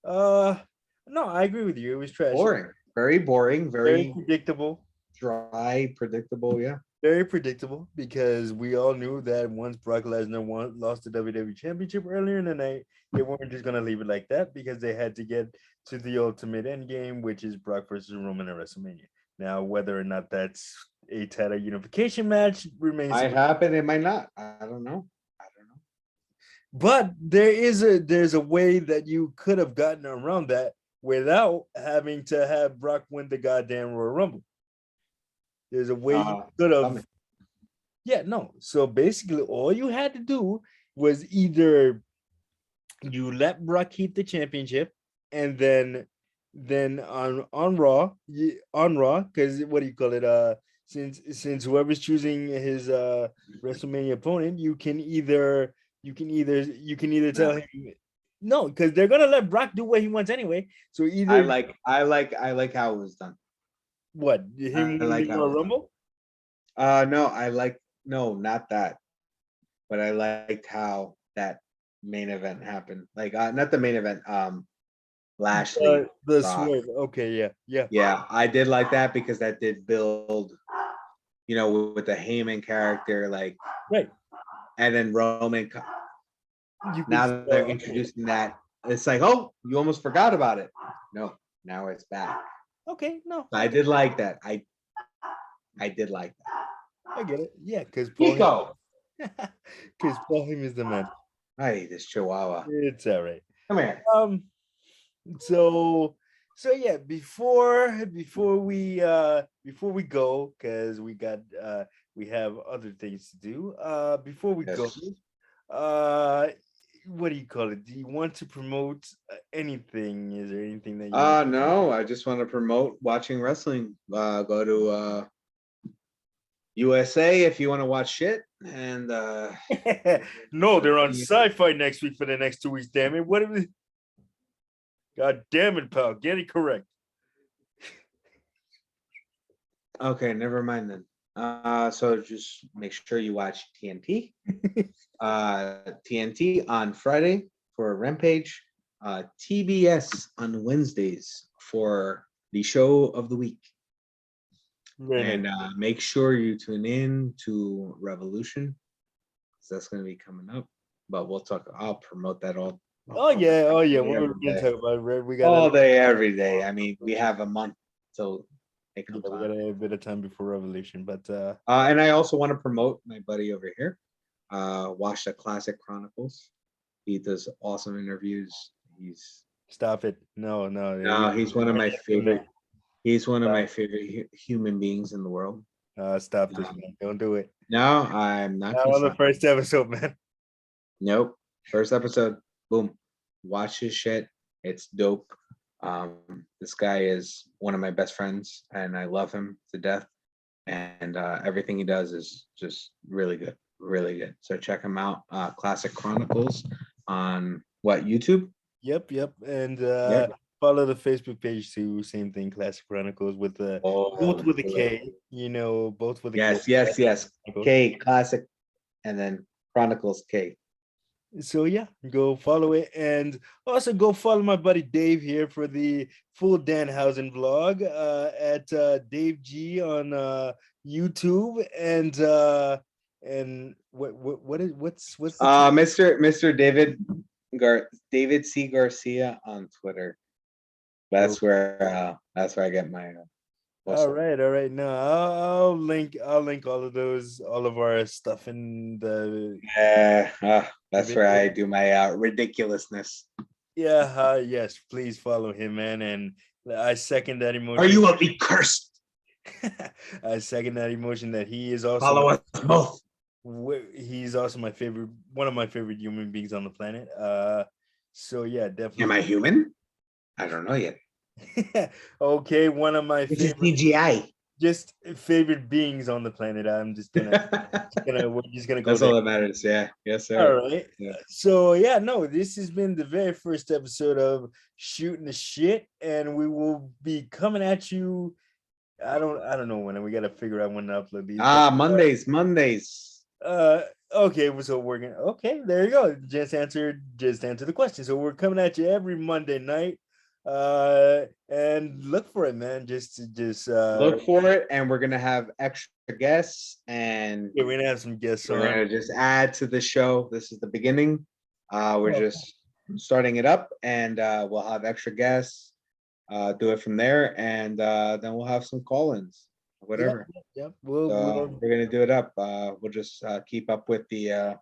Speaker 1: No, I agree with you. It was trash.
Speaker 2: Boring. Very boring. Very
Speaker 1: predictable.
Speaker 2: dry, predictable. Yeah.
Speaker 1: Very predictable because we all knew that once Brock Lesnar lost the WWE Championship earlier in the night, they weren't just gonna leave it like that because they had to get to the ultimate end game, which is Brock versus Roman at WrestleMania. Now, whether or not that's a title unification match remains.
Speaker 2: Might happen. It might not. I don't know. I don't know.
Speaker 1: But there's a way that you could have gotten around that without having to have Brock win the goddamn Royal Rumble. There's a way you could have. Yeah, no. So basically, all you had to do was either you let Brock keep the championship, and then on Raw, because what do you call it? Since whoever's choosing his WrestleMania opponent, you can either tell him no, because they're gonna let Brock do what he wants anyway. So either
Speaker 2: I like how it was done.
Speaker 1: what him winning the Royal Rumble?
Speaker 2: No, not that. But I liked how that main event happened. Like not the main event, Lashley.
Speaker 1: The swerve. Okay, yeah.
Speaker 2: Yeah, I did like that because that did build, with the Heyman character, like
Speaker 1: right.
Speaker 2: And then Roman. Now that they're introducing that, it's like, oh, you almost forgot about it. No, now it's back.
Speaker 1: Okay, no.
Speaker 2: I did like that. I did like that.
Speaker 1: I get it. Yeah, because
Speaker 2: Pico.
Speaker 1: Because Paul Heyman is the man.
Speaker 2: Hey, this Chihuahua.
Speaker 1: It's all right.
Speaker 2: Come here.
Speaker 1: So yeah, before we go, because we have other things to do. Before we go, what do you call it? Do you want to promote anything? Is there anything that you
Speaker 2: no, I just want to promote watching wrestling. Go to USA if you want to watch shit. And
Speaker 1: no, they're on Sci-Fi next week for the next 2 weeks. Damn it! What? God damn it, pal! Get it correct.
Speaker 2: Okay, never mind then. So just make sure you watch TNT. TNT on Friday for Rampage. TBS on Wednesdays for the show of the week. Right. And make sure you tune in to Revolution. So that's going to be coming up. But I'll promote that all.
Speaker 1: Oh yeah. What we're going to talk about? We got
Speaker 2: all day, every day. I mean, we have a month, so it comes
Speaker 1: we got a bit of time before Revolution. But
Speaker 2: and I also want to promote my buddy over here. Watch the Classic Chronicles. He does awesome interviews.
Speaker 1: Stop it. No.
Speaker 2: He's one of my favorite. He's one of my favorite human beings in the world.
Speaker 1: Stop this, man. Don't do it.
Speaker 2: No, I'm not.
Speaker 1: Not on the first episode, man.
Speaker 2: Nope. First episode. Boom. Watch his shit. It's dope. This guy is one of my best friends, and I love him to death. And everything he does is just really good. Really good. So check him out. Classic Chronicles on YouTube?
Speaker 1: Yep. And follow the Facebook page too. Same thing, Classic Chronicles with both with a K. Both with a
Speaker 2: K. Yes. K Classic, and then Chronicles K.
Speaker 1: So yeah, go follow it, and also go follow my buddy Dave here for the full Danhausen vlog at Dave G on YouTube, and what's
Speaker 2: Mr. David C. Garcia on Twitter. That's where I get my.
Speaker 1: All right. No, I'll link all of our stuff in the.
Speaker 2: That's where I do my ridiculousness.
Speaker 1: Yeah. Yes. Please follow him, man, and I second that emotion.
Speaker 2: Are you cursed?
Speaker 1: I second that emotion that he is also.
Speaker 2: Follow us both.
Speaker 1: He's also one of my favorite human beings on the planet. So yeah, definitely.
Speaker 2: Am I human? I don't know yet.
Speaker 1: Okay, one of my favorite
Speaker 2: CGI.
Speaker 1: Just favorite beings on the planet. I'm just gonna we're just gonna go.
Speaker 2: That's all that matters. Yeah. Yes, sir.
Speaker 1: All right. Yeah. So yeah, no, this has been the very first episode of Shootin Tha Shit, and we will be coming at you. I don't know when. We got to figure out when to upload these.
Speaker 2: Mondays.
Speaker 1: Okay, so we're gonna. Okay, there you go. Just answer the question. So we're coming at you every Monday night. And look for it, man. Just
Speaker 2: Look for it, and we're gonna have extra guests, and
Speaker 1: yeah, we're gonna have some guests
Speaker 2: we're
Speaker 1: on.
Speaker 2: gonna just add to the show. This is the beginning. We're
Speaker 1: Oh,
Speaker 2: just starting it up, and we'll have extra guests. Do it from there, and then we'll have some call-ins,
Speaker 1: yep,
Speaker 2: whatever.
Speaker 1: yep, yep.
Speaker 2: So we're gonna do it up. We'll just keep up with the.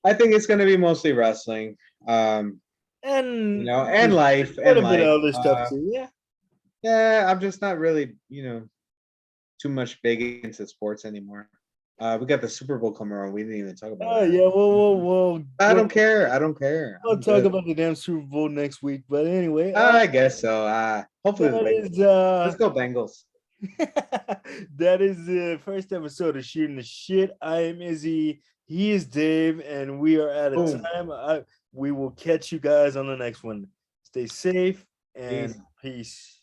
Speaker 2: I think it's gonna be mostly wrestling,
Speaker 1: and
Speaker 2: and life,
Speaker 1: a little bit of other stuff too. Yeah.
Speaker 2: Yeah, I'm just not really, too much big into sports anymore. We got the Super Bowl coming around. We didn't even talk about
Speaker 1: Oh
Speaker 2: that.
Speaker 1: yeah. We'll
Speaker 2: I don't care. I don't care.
Speaker 1: we'll
Speaker 2: I'm
Speaker 1: talk
Speaker 2: good.
Speaker 1: about the damn Super Bowl next week. But anyway,
Speaker 2: I guess so. Hopefully the
Speaker 1: that
Speaker 2: Bengals.
Speaker 1: is
Speaker 2: Let's go Bengals.
Speaker 1: that is the first episode of Shooting the Shit. I am Izzy. He is Dave, and we are out of
Speaker 2: Boom.
Speaker 1: time. We will catch you guys on the next one. Stay safe and
Speaker 2: Peace.
Speaker 1: peace.